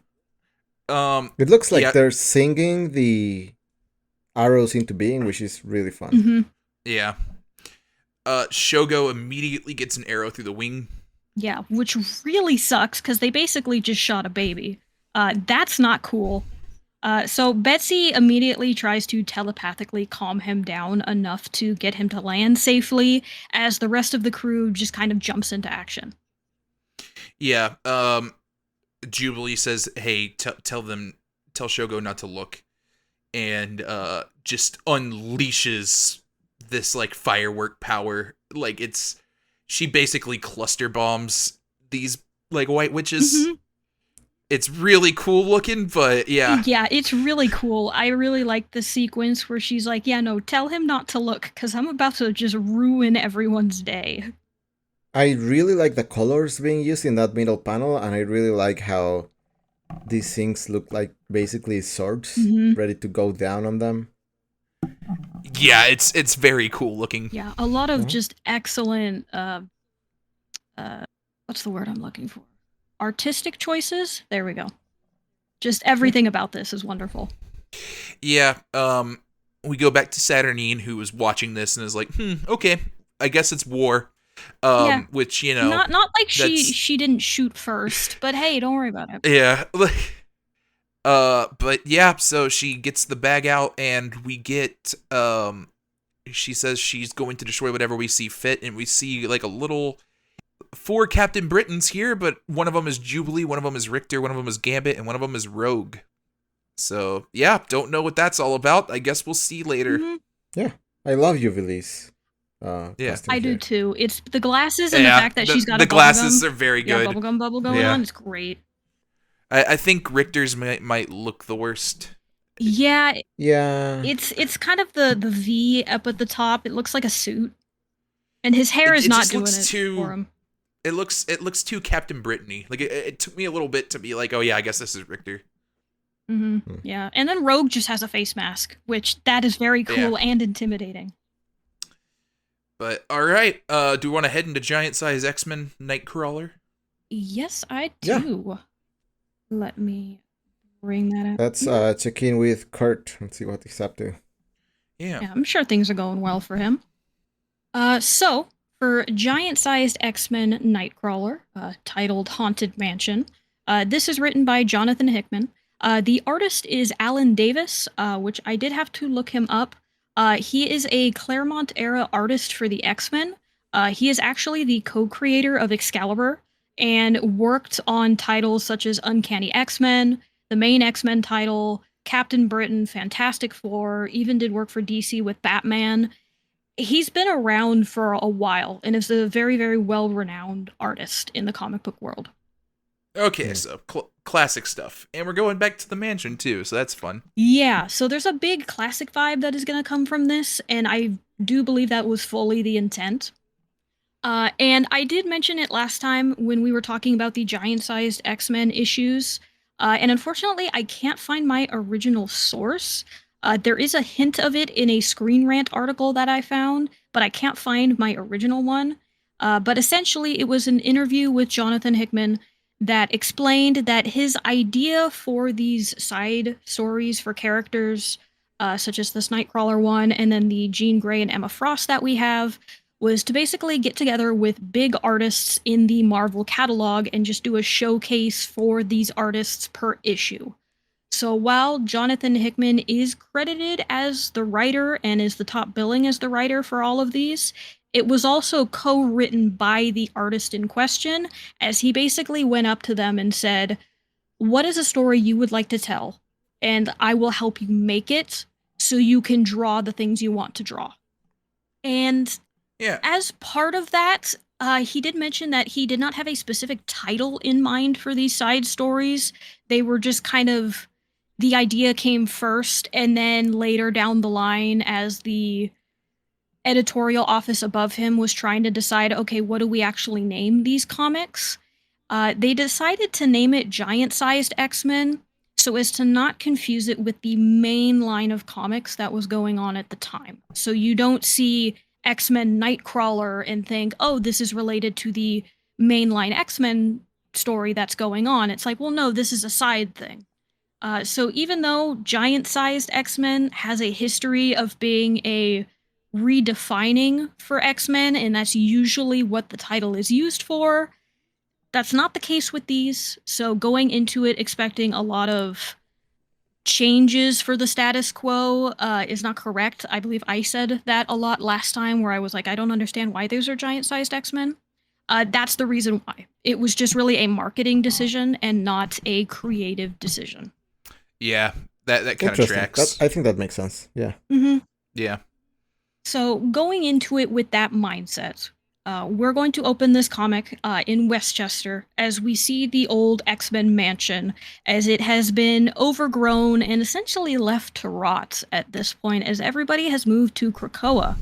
It looks like they're singing the arrows into being, which is really fun. Mm-hmm. Yeah. Shogo immediately gets an arrow through the wing. Yeah, which really sucks because they basically just shot a baby. That's not cool. So Betsy immediately tries to telepathically calm him down enough to get him to land safely as the rest of the crew just kind of jumps into action. Yeah. Jubilee says, hey, tell Shogo not to look. And just unleashes this like firework power. Like she basically cluster bombs these like white witches. Mm-hmm. It's really cool looking, but yeah. Yeah, it's really cool. I really like the sequence where she's like, yeah, no, tell him not to look, because I'm about to just ruin everyone's day. I really like the colors being used in that middle panel, and I really like how these things look like basically swords ready to go down on them. Yeah, it's very cool looking. Yeah, a lot of just excellent, what's the word I'm looking for? Artistic choices? There we go. Just everything about this is wonderful. Yeah, we go back to Saturnine, who was watching this and is like, okay, I guess it's war. Which, not like she didn't shoot first, but hey, don't worry about it. Yeah. But yeah, so she gets the bag out and we get, she says she's going to destroy whatever we see fit, and we see like a little 4 Captain Britons here, but one of them is Jubilee, one of them is Richter, one of them is Gambit, and one of them is Rogue. So yeah, don't know what that's all about. I guess we'll see later. Mm-hmm. Yeah, I love Jubilee's. Yeah, I do too. It's the glasses and the fact that she's got the a glasses are very good. Yeah, bubble going on. It's great. I think Richter's might look the worst. Yeah. Yeah. It's kind of the V up at the top. It looks like a suit, and his hair is not doing it for him. It looks too Captain Brittany. Like it took me a little bit to be like, oh yeah, I guess this is Richter. Mm-hmm. Yeah, and then Rogue just has a face mask, which that is very cool and intimidating. But all right, do we want to head into Giant Size X-Men Nightcrawler? Yes, I do. Yeah. Let me bring that up. Let's check in with Kurt and see what he's up to. Yeah, I'm sure things are going well for him. So for giant-sized X-Men Nightcrawler, titled Haunted Mansion, this is written by Jonathan Hickman. The artist is Alan Davis, which I did have to look him up. He is a Claremont-era artist for the X-Men. He is actually the co-creator of Excalibur and worked on titles such as Uncanny X-Men, the main X-Men title, Captain Britain, Fantastic Four, even did work for DC with Batman. He's been around for a while and is a very, very well-renowned artist in the comic book world. Okay, so classic stuff. And we're going back to the mansion, too, so that's fun. Yeah, so there's a big classic vibe that is going to come from this, and I do believe that was fully the intent. And I did mention it last time when we were talking about the giant-sized X-Men issues. And unfortunately, I can't find my original source. There is a hint of it in a Screen Rant article that I found, but I can't find my original one. But essentially, it was an interview with Jonathan Hickman that explained that his idea for these side stories for characters, such as this Nightcrawler one, and then the Jean Grey and Emma Frost that we have, was to basically get together with big artists in the Marvel catalog and just do a showcase for these artists per issue. So while Jonathan Hickman is credited as the writer and is the top billing as the writer for all of these, it was also co-written by the artist in question, as he basically went up to them and said, "What is a story you would like to tell? And I will help you make it so you can draw the things you want to draw." And Yeah. as part of that, he did mention that he did not have a specific title in mind for these side stories. They were just kind of, the idea came first, and then later down the line, as the editorial office above him was trying to decide, okay, what do we actually name these comics? They decided to name it Giant-Sized X-Men so as to not confuse it with the main line of comics that was going on at the time. So you don't see X-Men Nightcrawler and think, oh, this is related to the mainline X-Men story that's going on. It's like, well, no, this is a side thing. So even though Giant-Sized X-Men has a history of being a redefining for X-Men, and that's usually what the title is used for, that's not the case with these. So going into it expecting a lot of changes for the status quo is not correct. I believe I said that a lot last time, where I was like, I don't understand why those are giant-sized X-Men. That's the reason why. It was just really a marketing decision and not a creative decision. Yeah, that kind of tracks. I think that makes sense. Yeah. Mm-hmm. Yeah. So going into it with that mindset, we're going to open this comic in Westchester as we see the old X-Men mansion, as it has been overgrown and essentially left to rot at this point, as everybody has moved to Krakoa.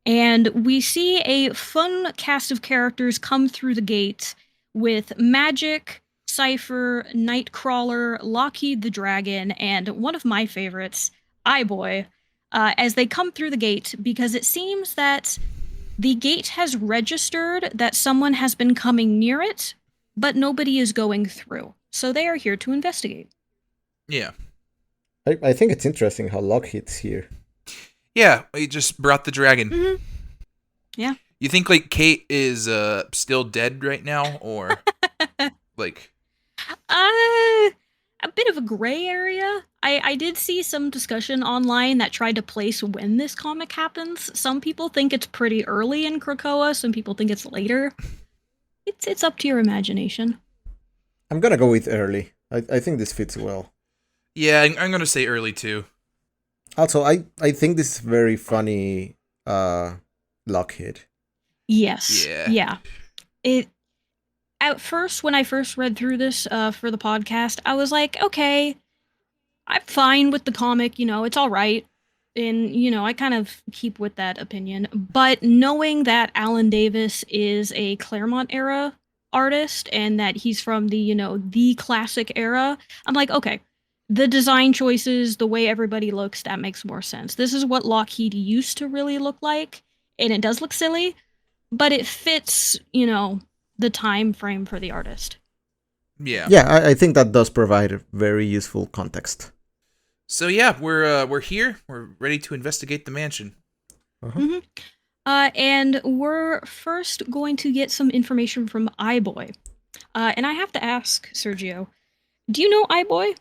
And we see a fun cast of characters come through the gate with Magic, Cypher, Nightcrawler, Lockheed the Dragon, and one of my favorites, Eye-Boy, as they come through the gate, because it seems that the gate has registered that someone has been coming near it, but nobody is going through. So they are here to investigate. Yeah. I think it's interesting how Lockheed's here. Yeah, he just brought the dragon. Mm-hmm. Yeah. You think like Kate is still dead right now, or like? A bit of a gray area. I did see some discussion online that tried to place when this comic happens. Some people think it's pretty early in Krakoa. Some people think it's later. It's up to your imagination. I'm gonna go with early. I think this fits well. Yeah, I'm gonna say early too. Also, I think this is very funny. Lockheed. Yes. Yeah. At first, when I first read through this for the podcast, I was like, okay, I'm fine with the comic, it's all right. And, I kind of keep with that opinion. But knowing that Alan Davis is a Claremont era artist and that he's from the, the classic era, I'm like, okay, the design choices, the way everybody looks, that makes more sense. This is what Lockheed used to really look like. And it does look silly, but it fits, the time frame for the artist. Yeah. Yeah, I think that does provide a very useful context. So yeah, we're here. We're ready to investigate the mansion. Uh-huh. Mm-hmm. And we're first going to get some information from Eye-Boy. And I have to ask, Sergio, do you know Eye-Boy?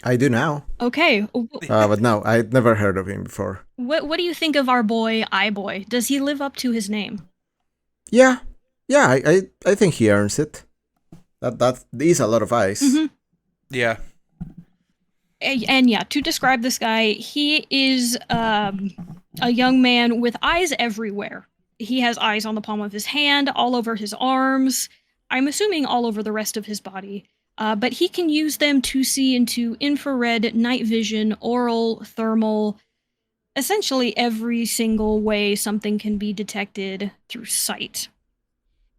I do now. Okay. But no, I'd never heard of him before. What do you think of our boy, Eye-Boy? Does he live up to his name? Yeah, I think he earns it. That is a lot of eyes. Mm-hmm. Yeah. And yeah, to describe this guy, he is a young man with eyes everywhere. He has eyes on the palm of his hand, all over his arms, I'm assuming all over the rest of his body. But he can use them to see into infrared, night vision, aural, thermal, essentially every single way something can be detected through sight.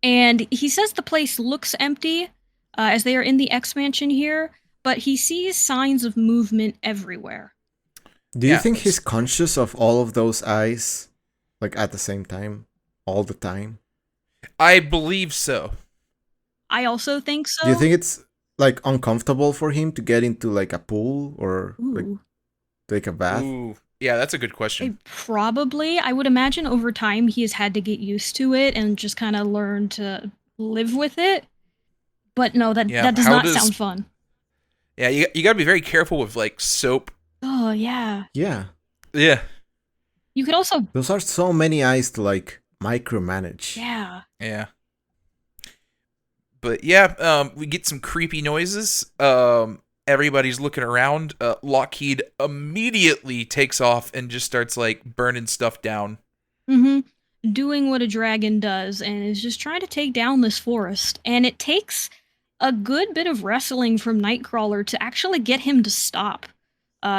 And he says the place looks empty as they are in the X Mansion here, but he sees signs of movement everywhere. Do you think he's conscious of all of those eyes, like at the same time, all the time? I believe so. I also think so. Do you think it's like uncomfortable for him to get into like a pool or like take a bath? Ooh, yeah, that's a good question. Probably. I would imagine over time he has had to get used to it and just kind of learn to live with it. But no, that does not sound fun. Yeah, you got to be very careful with like soap. Oh, yeah. Yeah. Yeah. You could also... Those are so many eyes to like micromanage. Yeah. Yeah. But yeah, we get some creepy noises. Everybody's looking around. Lockheed immediately takes off and just starts like burning stuff down. Mm-hmm. Doing what a dragon does and is just trying to take down this forest. And it takes a good bit of wrestling from Nightcrawler to actually get him to stop.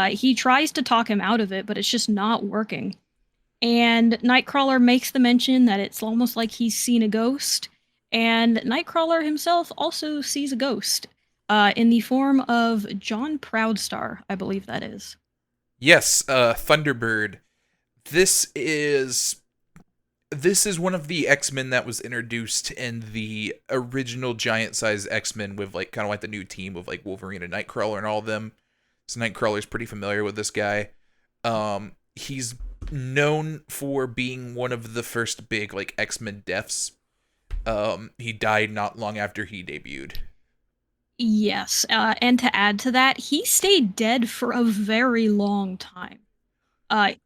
He tries to talk him out of it, but it's just not working. And Nightcrawler makes the mention that it's almost like he's seen a ghost. And Nightcrawler himself also sees a ghost in the form of John Proudstar, I believe that is. Yes, Thunderbird. This is one of the X-Men that was introduced in the original giant-sized X-Men with like kind of like the new team of like Wolverine and Nightcrawler and all of them. So Nightcrawler's pretty familiar with this guy. He's known for being one of the first big like X-Men deaths. He died not long after he debuted. Yes, and to add to that, he stayed dead for a very long time.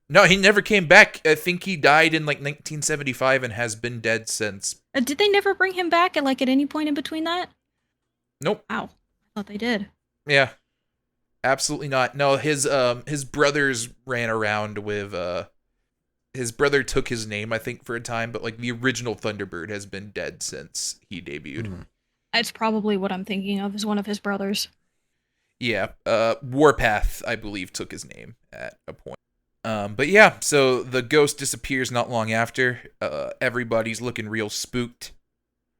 No, he never came back. I think he died in like 1975 and has been dead since. Did they never bring him back at any point in between that? Nope. Wow, I thought they did. Yeah, absolutely not. No, his brothers ran around with his brother took his name, I think, for a time, but like the original Thunderbird has been dead since he debuted. Mm. That's probably what I'm thinking of, is one of his brothers. Yeah, Warpath, I believe, took his name at a point. But yeah, so the ghost disappears not long after. Everybody's looking real spooked.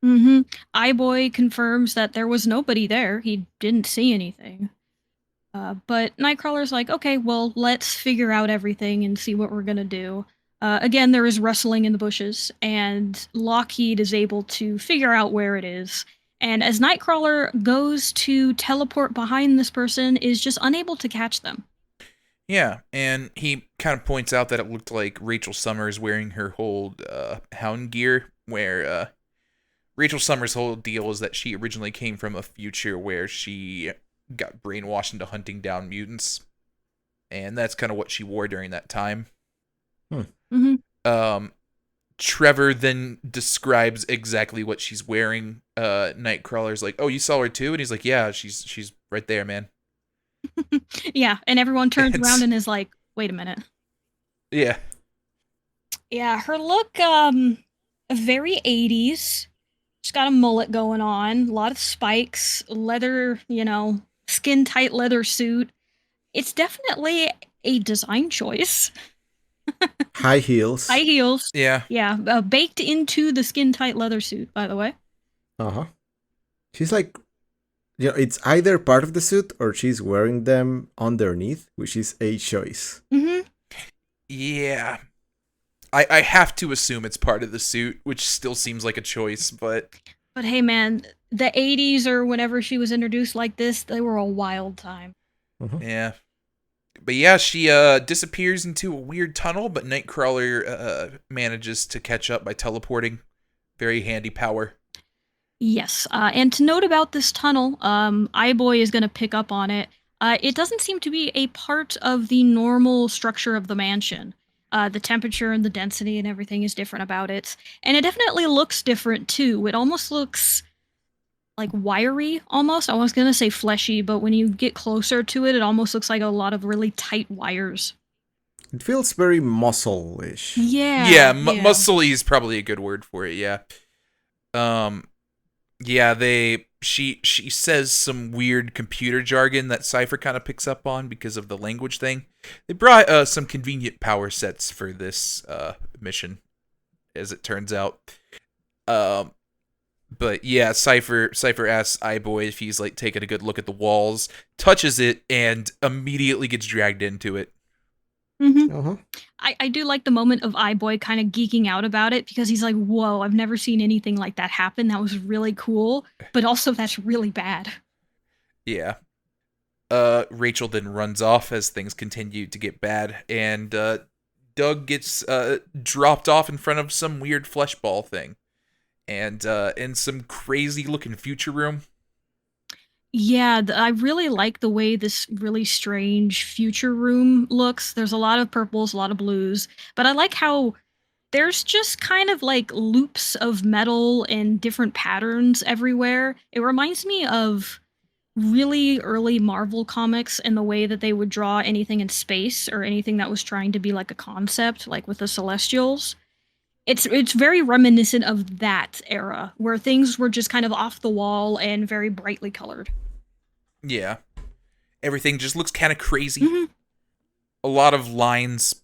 Mm-hmm. Eyeboy confirms that there was nobody there. He didn't see anything. But Nightcrawler's like, okay, well, let's figure out everything and see what we're gonna do. Again, there is rustling in the bushes, and Lockheed is able to figure out where it is. And as Nightcrawler goes to teleport behind this person, is just unable to catch them. Yeah, and he kind of points out that it looked like Rachel Summers wearing her whole hound gear, where Rachel Summers' whole deal is that she originally came from a future where she got brainwashed into hunting down mutants. And that's kind of what she wore during that time. Mm-hmm. Trevor then describes exactly what she's wearing. Nightcrawler's like, "Oh, you saw her too?" And he's like, "Yeah, she's right there, man." Yeah, and everyone turns around and is like, "Wait a minute." Yeah. Yeah, her look, very 80s. She's got a mullet going on, a lot of spikes, leather, skin-tight leather suit. It's definitely a design choice. High heels. High heels. Yeah. Yeah, baked into the skin-tight leather suit, by the way. Uh-huh. She's like, it's either part of the suit or she's wearing them underneath, which is a choice. Mm-hmm. Yeah. I have to assume it's part of the suit, which still seems like a choice, but... But hey, man, the 80s or whenever she was introduced like this, they were a wild time. Mm-hmm. Yeah. But yeah, she disappears into a weird tunnel, but Nightcrawler manages to catch up by teleporting. Very handy power. Yes, and to note about this tunnel, Eyeboy is going to pick up on it. It doesn't seem to be a part of the normal structure of the mansion. The temperature and the density and everything is different about it. And it definitely looks different, too. It almost looks like wiry, almost. I was going to say fleshy, but when you get closer to it, it almost looks like a lot of really tight wires. It feels very muscle-ish. Yeah. Yeah, muscle-y is probably a good word for it, yeah. Yeah, they she says some weird computer jargon that Cypher kind of picks up on because of the language thing. They brought some convenient power sets for this mission, as it turns out. But yeah, Cypher asks iBoy if he's like taking a good look at the walls, touches it, and immediately gets dragged into it. Mm-hmm. Uh-huh. I do like the moment of iBoy kind of geeking out about it because he's like, whoa, I've never seen anything like that happen. That was really cool, but also that's really bad. Yeah. Rachel then runs off as things continue to get bad, and Doug gets dropped off in front of some weird flesh ball thing. And in some crazy looking future room. Yeah, I really like the way this really strange future room looks. There's a lot of purples, a lot of blues, but I like how there's just kind of like loops of metal and different patterns everywhere. It reminds me of really early Marvel comics and the way that they would draw anything in space or anything that was trying to be like a concept, like with the Celestials. It's very reminiscent of that era where things were just kind of off the wall and very brightly colored. Yeah. Everything just looks kind of crazy. Mm-hmm. A lot of lines.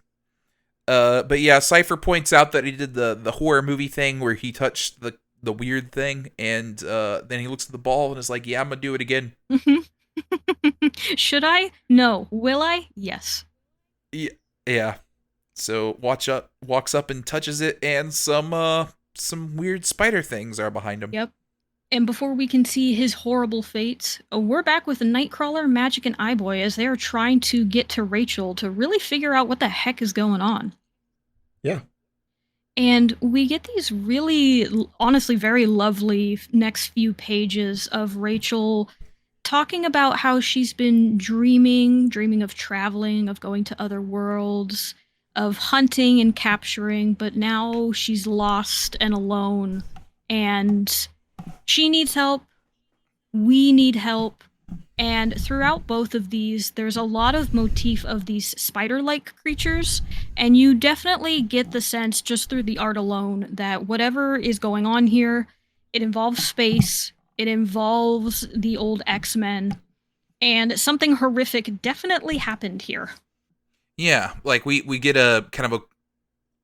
But yeah, Cypher points out that he did the horror movie thing where he touched the weird thing, and then he looks at the ball and is like, yeah, I'm gonna do it again. Mm-hmm. Should I? No. Will I? Yes. Yeah. So walks up and touches it, and some weird spider things are behind him. Yep. And before we can see his horrible fate, we're back with Nightcrawler, Magic, and iBoy as they are trying to get to Rachel to really figure out what the heck is going on. Yeah. And we get these really, honestly, very lovely next few pages of Rachel talking about how she's been dreaming of traveling, of going to other worlds, of hunting and capturing, but now she's lost and alone, and she needs help. We need help. And throughout both of these, there's a lot of motif of these spider-like creatures, and you definitely get the sense just through the art alone that whatever is going on here, it involves space, it involves the old X-Men, and something horrific definitely happened here. Yeah, like we get a kind of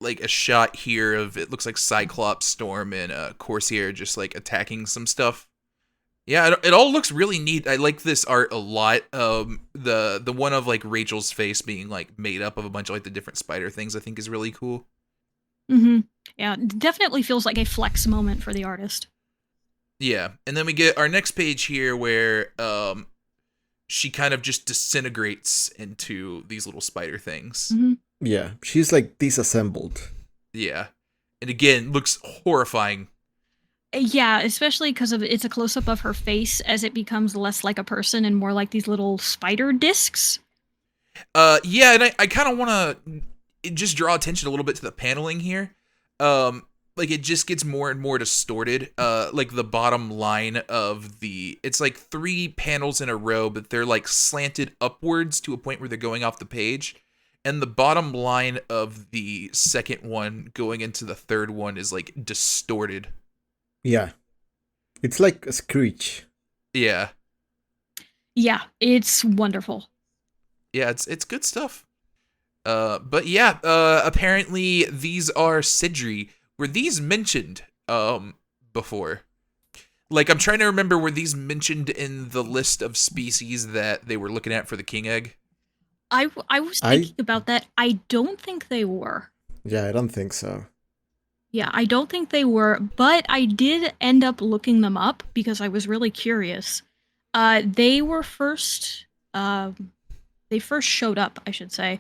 a shot here of, it looks like Cyclops, Storm, and Corsair just like attacking some stuff. Yeah, it all looks really neat. I like this art a lot. The one of like Rachel's face being like made up of a bunch of like the different spider things, I think is really cool. Mm-hmm. Yeah, it definitely feels like a flex moment for the artist. Yeah, and then we get our next page here where she kind of just disintegrates into these little spider things. Mm-hmm. Yeah, she's like disassembled. Yeah, and again, looks horrifying. Yeah, especially because it's a close-up of her face as it becomes less like a person and more like these little spider discs. Yeah, and I kind of want to just draw attention a little bit to the paneling here. Like it just gets more and more distorted. Like the bottom line of it's like 3 panels in a row, but they're like slanted upwards to a point where they're going off the page. And the bottom line of the second one going into the third one is like distorted. Yeah. It's like a screech. Yeah. Yeah, it's wonderful. Yeah, it's good stuff. But yeah, apparently these are Sidri. Were these mentioned before? Like, I'm trying to remember, were these mentioned in the list of species that they were looking at for the king egg? I was thinking about that. I don't think they were. Yeah, I don't think so. Yeah, I don't think they were, but I did end up looking them up because I was really curious. They were first... they first showed up, I should say,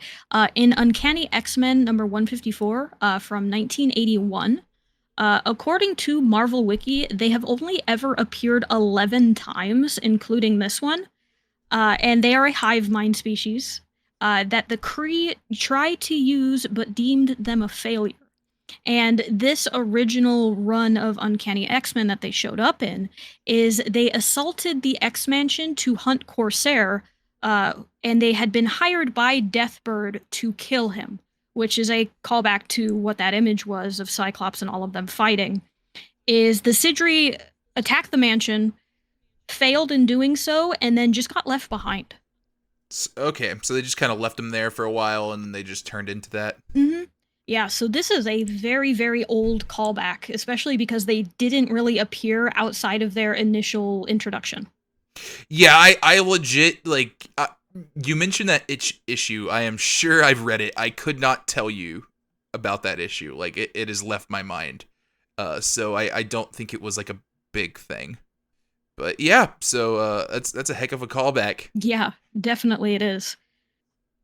in Uncanny X-Men number 154 from 1981. According to Marvel Wiki, they have only ever appeared 11 times, including this one. And they are a hive mind species that the Kree tried to use but deemed them a failure. And this original run of Uncanny X-Men that they showed up in is they assaulted the X-Mansion to hunt Corsair, and they had been hired by Deathbird to kill him, which is a callback to what that image was of Cyclops and all of them fighting. Is the Sidri attack the mansion, failed in doing so, and then just got left behind. Okay, so they just kind of left him there for a while, and they just turned into that. Mm-hmm. Yeah, so this is a very, very old callback, especially because they didn't really appear outside of their initial introduction. Yeah, I legit, like, you mentioned that issue. I am sure I've read it. I could not tell you about that issue. Like, it has left my mind. So I don't think it was, like, a big thing. But yeah, so that's a heck of a callback. Yeah, definitely it is.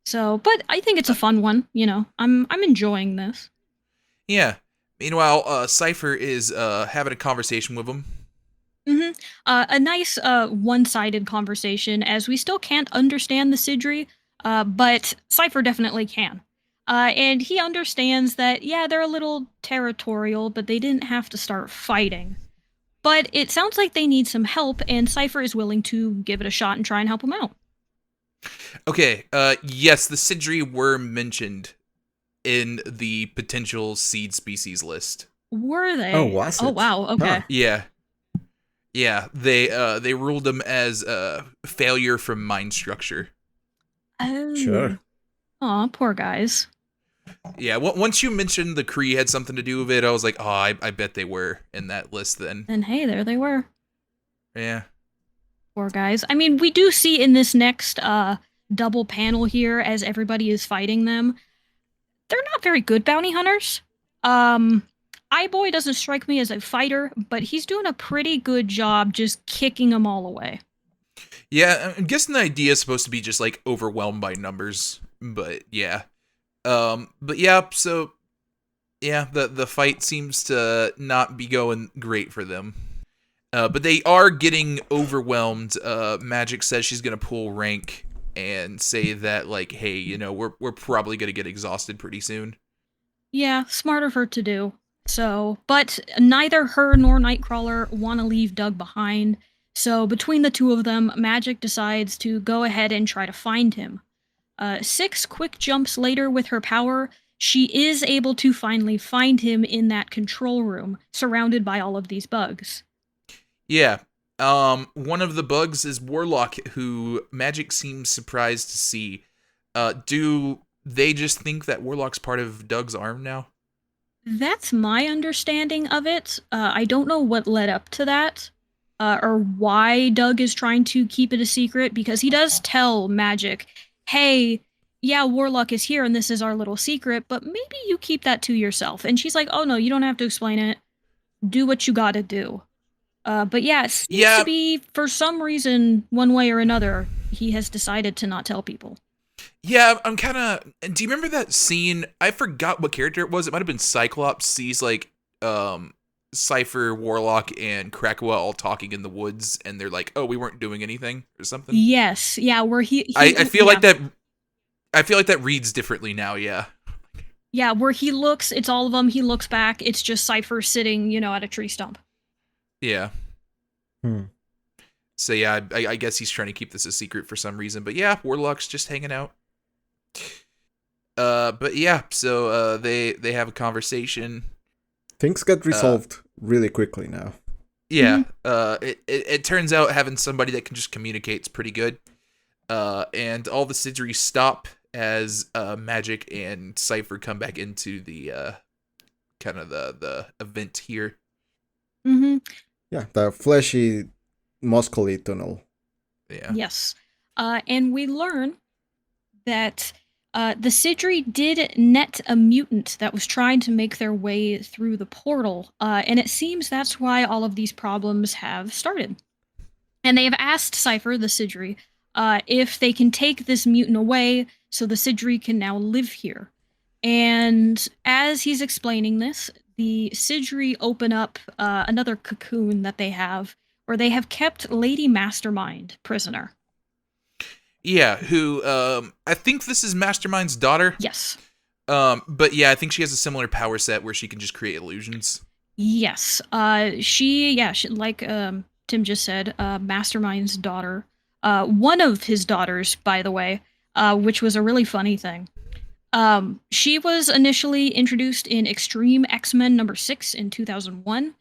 So, but I think it's a fun one, you know. I'm enjoying this. Yeah. Meanwhile, Cypher is having a conversation with him. Mm-hmm. A nice one-sided conversation, as we still can't understand the Sidri, but Cypher definitely can. And he understands that, yeah, they're a little territorial, but they didn't have to start fighting. But it sounds like they need some help, and Cypher is willing to give it a shot and try and help them out. Okay, yes, the Sidri were mentioned in the potential seed species list. Were they? Oh, was it? Oh, wow, okay. Huh. Yeah. Yeah, they ruled them as failure from mind structure. Oh. Sure. Aw, poor guys. Yeah, once you mentioned the Kree had something to do with it, I was like, oh, I bet they were in that list then. And hey, there they were. Yeah. Poor guys. I mean, we do see in this next double panel here, as everybody is fighting them, they're not very good bounty hunters. Eyeboy doesn't strike me as a fighter, but he's doing a pretty good job just kicking them all away. Yeah, I'm guessing the idea is supposed to be just like overwhelmed by numbers, but yeah. But yeah, so yeah, the fight seems to not be going great for them. But they are getting overwhelmed. Magic says she's gonna pull rank and say that, like, hey, you know, we're probably gonna get exhausted pretty soon. Yeah, smart of her to do. So, but neither her nor Nightcrawler want to leave Doug behind. So between the two of them, Magic decides to go ahead and try to find him. 6 quick jumps later with her power, she is able to finally find him in that control room, surrounded by all of these bugs. Yeah. One of the bugs is Warlock, who Magic seems surprised to see. Do they just think that Warlock's part of Doug's arm now? That's my understanding of it. I don't know what led up to that, or why Doug is trying to keep it a secret, because he does tell Magic, hey, yeah, Warlock is here and this is our little secret, but maybe you keep that to yourself. And she's like, oh no, you don't have to explain it. Do what you gotta do. But yeah, it seems to be, for some reason, one way or another, he has decided to not tell people. Yeah, I'm kind of... Do you remember that scene? I forgot what character it was. It might have been Cyclops sees, like, Cypher, Warlock, and Krakoa all talking in the woods, and they're like, oh, we weren't doing anything, or something? Yes, yeah, where I feel like that... I feel like that reads differently now, yeah. Yeah, where he looks, it's all of them, he looks back, it's just Cypher sitting, you know, at a tree stump. Yeah. So yeah, I guess he's trying to keep this a secret for some reason. But yeah, Warlock's just hanging out. But yeah, so they have a conversation. Things get resolved really quickly now. Yeah. It turns out having somebody that can just communicate is pretty good. And all the Sidri stop as Magic and Cypher come back into the kind of the event here. Mm-hmm. Yeah, the fleshy, muscly tunnel. Yeah. Yes. And we learn that the Sidri did net a mutant that was trying to make their way through the portal, and it seems that's why all of these problems have started. And they have asked Cypher, the Sidri, if they can take this mutant away so the Sidri can now live here. And as he's explaining this, the Sidri open up another cocoon that they have, where they have kept Lady Mastermind prisoner. Yeah, who, I think this is Mastermind's daughter. Yes. But yeah, I think she has a similar power set where she can just create illusions. Yes. She like Tim just said, Mastermind's daughter. One of his daughters, by the way, which was a really funny thing. She was initially introduced in Extreme X-Men #6 in 2001.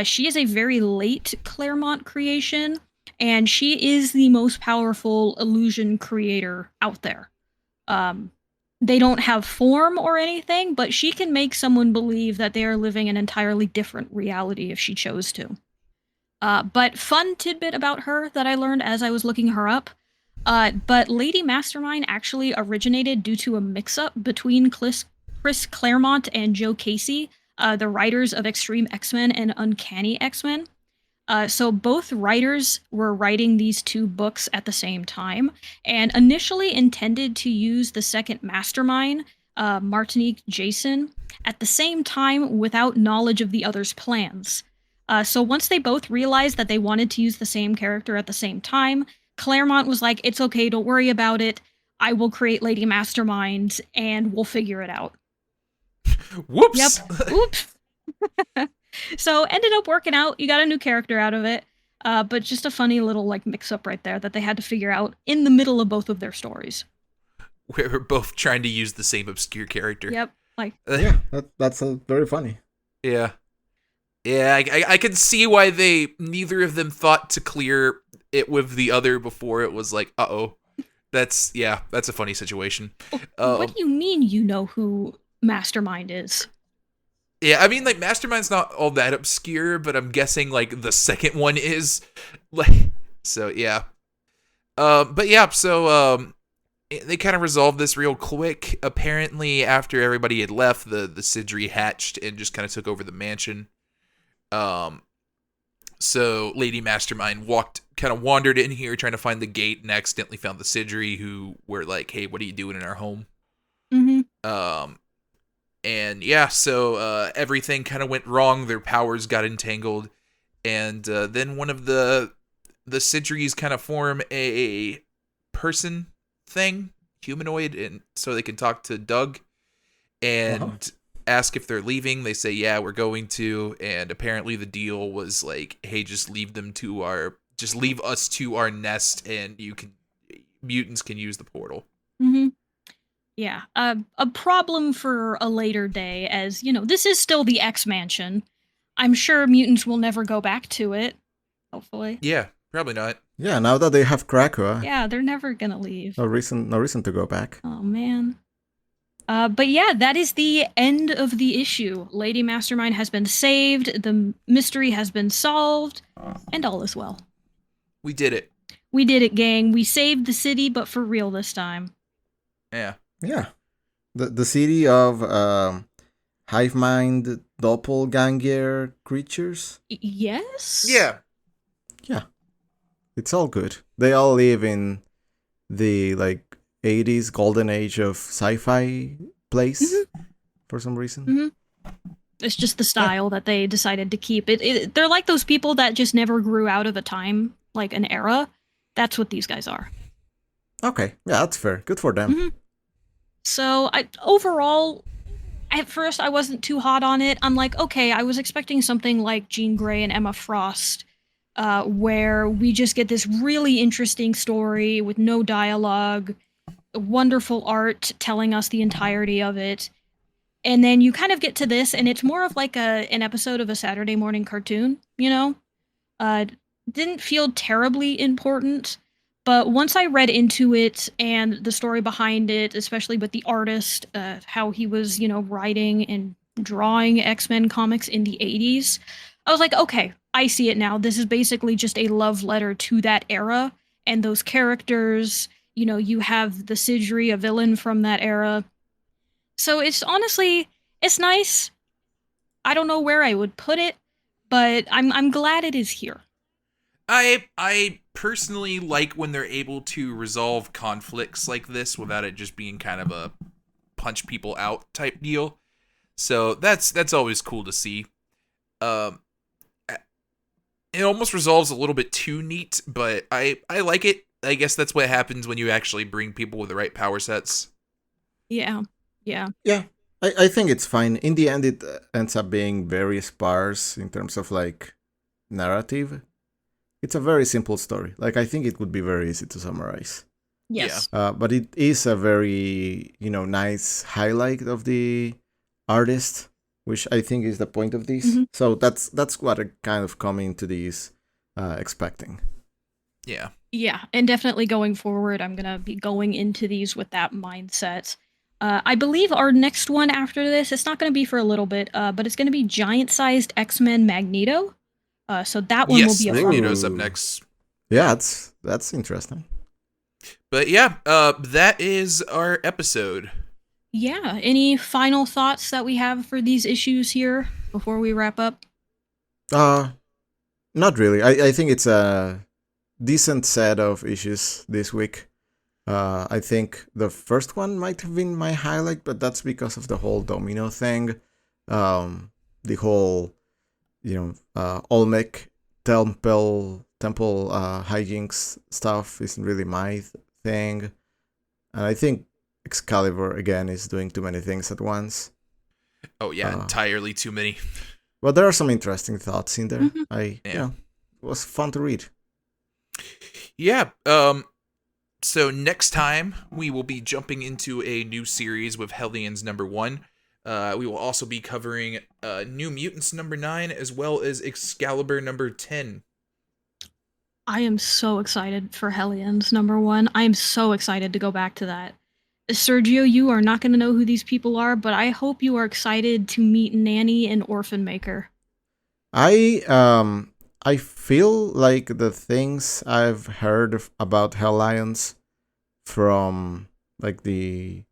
She is a very late Claremont creation, and she is the most powerful illusion creator out there. They don't have form or anything, but she can make someone believe that they are living an entirely different reality if she chose to. But fun tidbit about her that I learned as I was looking her up. But Lady Mastermind actually originated due to a mix-up between Chris Claremont and Joe Casey, the writers of Extreme X-Men and Uncanny X-Men. So both writers were writing these two books at the same time, and initially intended to use the second mastermind, Martinique Jason, at the same time without knowledge of the other's plans. So once they both realized that they wanted to use the same character at the same time, Claremont was like, "It's okay, don't worry about it. I will create Lady Mastermind, and we'll figure it out." Whoops. Yep. Oops. So ended up working out. You got a new character out of it. But just a funny little like mix up right there that they had to figure out in the middle of both of their stories. We're both trying to use the same obscure character. Yep. Like Yeah, that's very funny. Yeah. Yeah, I can see why neither of them thought to clear it with the other before it was like, uh-oh. That's a funny situation. What do you mean you know who Mastermind is? Yeah, I mean, like, Mastermind's not all that obscure, but I'm guessing, like, the second one is. Like, so, yeah. But, yeah, so, they kind of resolved this real quick. Apparently, after everybody had left, the Sidri hatched and just kind of took over the mansion. So, Lady Mastermind wandered in here trying to find the gate and accidentally found the Sidri, who were like, "Hey, what are you doing in our home?" Mm-hmm. And yeah, so everything kind of went wrong. Their powers got entangled, and then one of the Sidris kind of form a person thing, humanoid, and so they can talk to Doug and ask if they're leaving. They say, "Yeah, we're going to." And apparently, the deal was like, "Hey, just leave us to our nest, and mutants can use the portal." Mm-hmm. Yeah, a problem for a later day, as, you know, this is still the X-Mansion. I'm sure mutants will never go back to it, hopefully. Yeah, probably not. Yeah, now that they have Krakoa, Yeah, they're never gonna leave. no reason to go back. Oh, man. But yeah, that is the end of the issue. Lady Mastermind has been saved, the mystery has been solved, and all is well. We did it. We did it, gang. We saved the city, but for real this time. Yeah. Yeah. The city of hive mind doppelganger creatures. Yes? Yeah. Yeah. It's all good. They all live in the like 80s golden age of sci-fi place for some reason. Mm-hmm. It's just the style that they decided to keep. They're like those people that just never grew out of a time, like an era. That's what these guys are. Okay. Yeah, that's fair. Good for them. Mm-hmm. So, overall, at first I wasn't too hot on it. I'm like, okay, I was expecting something like Jean Grey and Emma Frost, where we just get this really interesting story with no dialogue, wonderful art telling us the entirety of it. And then you kind of get to this, and it's more of like an episode of a Saturday morning cartoon, you know? Didn't feel terribly important. But once I read into it and the story behind it, especially with the artist, how he was, you know, writing and drawing X-Men comics in the 80s, I was like, okay, I see it now. This is basically just a love letter to that era and those characters. You know, you have the Sidri, a villain from that era. So it's honestly, it's nice. I don't know where I would put it, but I'm glad it is here. I personally like when they're able to resolve conflicts like this without it just being kind of a punch people out type deal. So that's always cool to see. It almost resolves a little bit too neat, but I like it. I guess that's what happens when you actually bring people with the right power sets. Yeah. Yeah, I think it's fine. In the end, it ends up being very sparse in terms of like narrative. It's a very simple story. Like, I think it would be very easy to summarize. Yes. But it is a very, nice highlight of the artist, which I think is the point of this. Mm-hmm. So that's what I kind of come into these expecting. Yeah. Yeah, and definitely going forward, I'm going to be going into these with that mindset. I believe our next one after this, it's not going to be for a little bit, but it's going to be giant-sized X-Men Magneto. So that one will Yes, be a fun one. Magneto's up next. Yeah, that's interesting. But yeah, that is our episode. Yeah, any final thoughts that we have for these issues here before we wrap up? Not really. I think it's a decent set of issues this week. I think the first one might have been my highlight, but that's because of the whole Domino thing. The whole, Olmec temple hijinks stuff isn't really my thing. And I think Excalibur, again, is doing too many things at once. Oh, yeah, entirely too many. But there are some interesting thoughts in there. Mm-hmm. It was fun to read. Yeah, so next time, we will be jumping into a new series with Hellions #1. We will also be covering New Mutants #9, as well as Excalibur #10. I am so excited for Hellions #1. I am so excited to go back to that. Sergio, you are not going to know who these people are, but I hope you are excited to meet Nanny and Orphan Maker. I feel like the things I've heard about Hellions from like the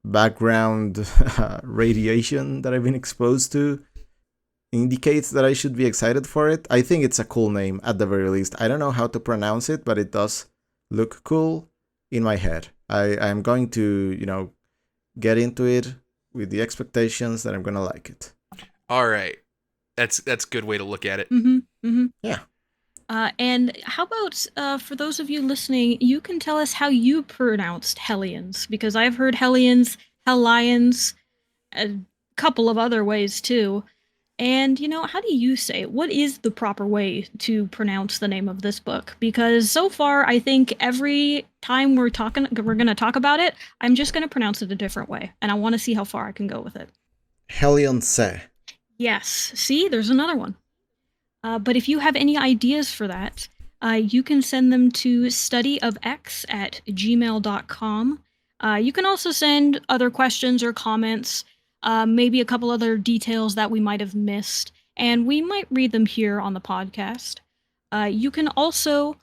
background radiation that I've been exposed to indicates that I should be excited for it. I think it's a cool name at the very least. I don't know how to pronounce it, but it does look cool in my head. I'm going to, get into it with the expectations that I'm going to like it. All right. That's a good way to look at it. Mm-hmm. Mm-hmm. Yeah. And how about, for those of you listening, you can tell us how you pronounced Hellions, because I've heard Hellions, Hellions, a couple of other ways too. And, how do you say it? What is the proper way to pronounce the name of this book? Because so far, I think every time we're going to talk about it, I'm just going to pronounce it a different way. And I want to see how far I can go with it. Hellions. Yes. See, there's another one. But if you have any ideas for that, you can send them to studyofx@gmail.com. You can also send other questions or comments, maybe a couple other details that we might have missed, and we might read them here on the podcast. You can also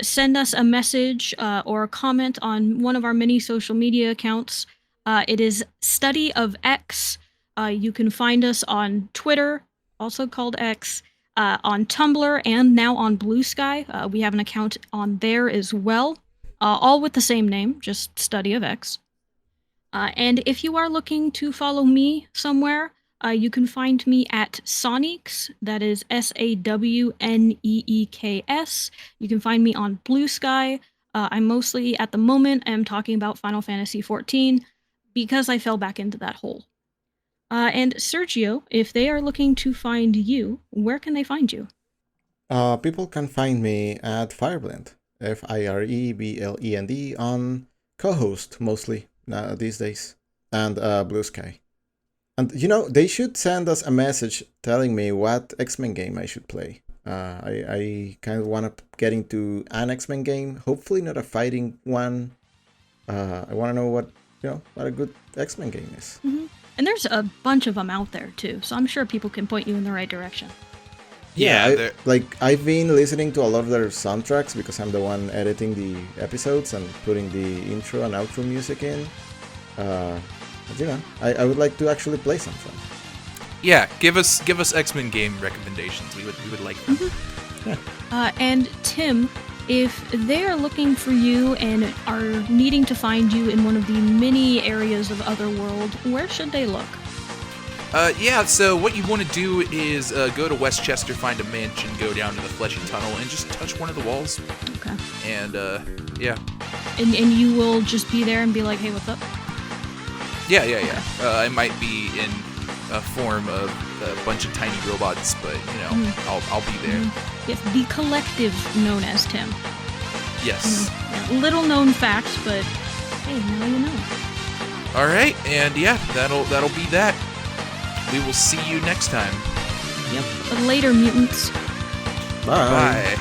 send us a message or a comment on one of our many social media accounts. It is studyofx. You can find us on Twitter, also called X, on Tumblr, and now on Blue Sky. We have an account on there as well, all with the same name, just Study of X. And if you are looking to follow me somewhere, you can find me at Sonics, that is SAWNEEKS. You can find me on Blue Sky. I mostly, at the moment, am talking about Final Fantasy XIV, because I fell back into that hole. And Sergio, if they are looking to find you, where can they find you? People can find me at Fireblend, FIREBLEND, on co-host mostly these days, and Blue Sky. And they should send us a message telling me what X-Men game I should play. I kind of want to get into an X-Men game, hopefully not a fighting one. I want to know what a good X-Men game is. Mm-hmm. And there's a bunch of them out there, too, so I'm sure people can point you in the right direction. Yeah, I've been listening to a lot of their soundtracks because I'm the one editing the episodes and putting the intro and outro music in. I would like to actually play something. Yeah, give us X-Men game recommendations. We would like them. Mm-hmm. Yeah. And Tim, if they are looking for you and are needing to find you in one of the many areas of Otherworld, where should they look? So what you want to do is go to Westchester, find a mansion, go down to the Fleshy Tunnel, and just touch one of the walls. Okay. And, yeah. And you will just be there and be like, hey, what's up? Yeah. I might be in a form of a bunch of tiny robots, but, I'll be there. Mm-hmm. Yes, the collective known as Tim. Yes. Little known fact, but hey, now you know. All right, and yeah, that'll be that. We will see you next time. Yep. Later, mutants. Bye. Bye.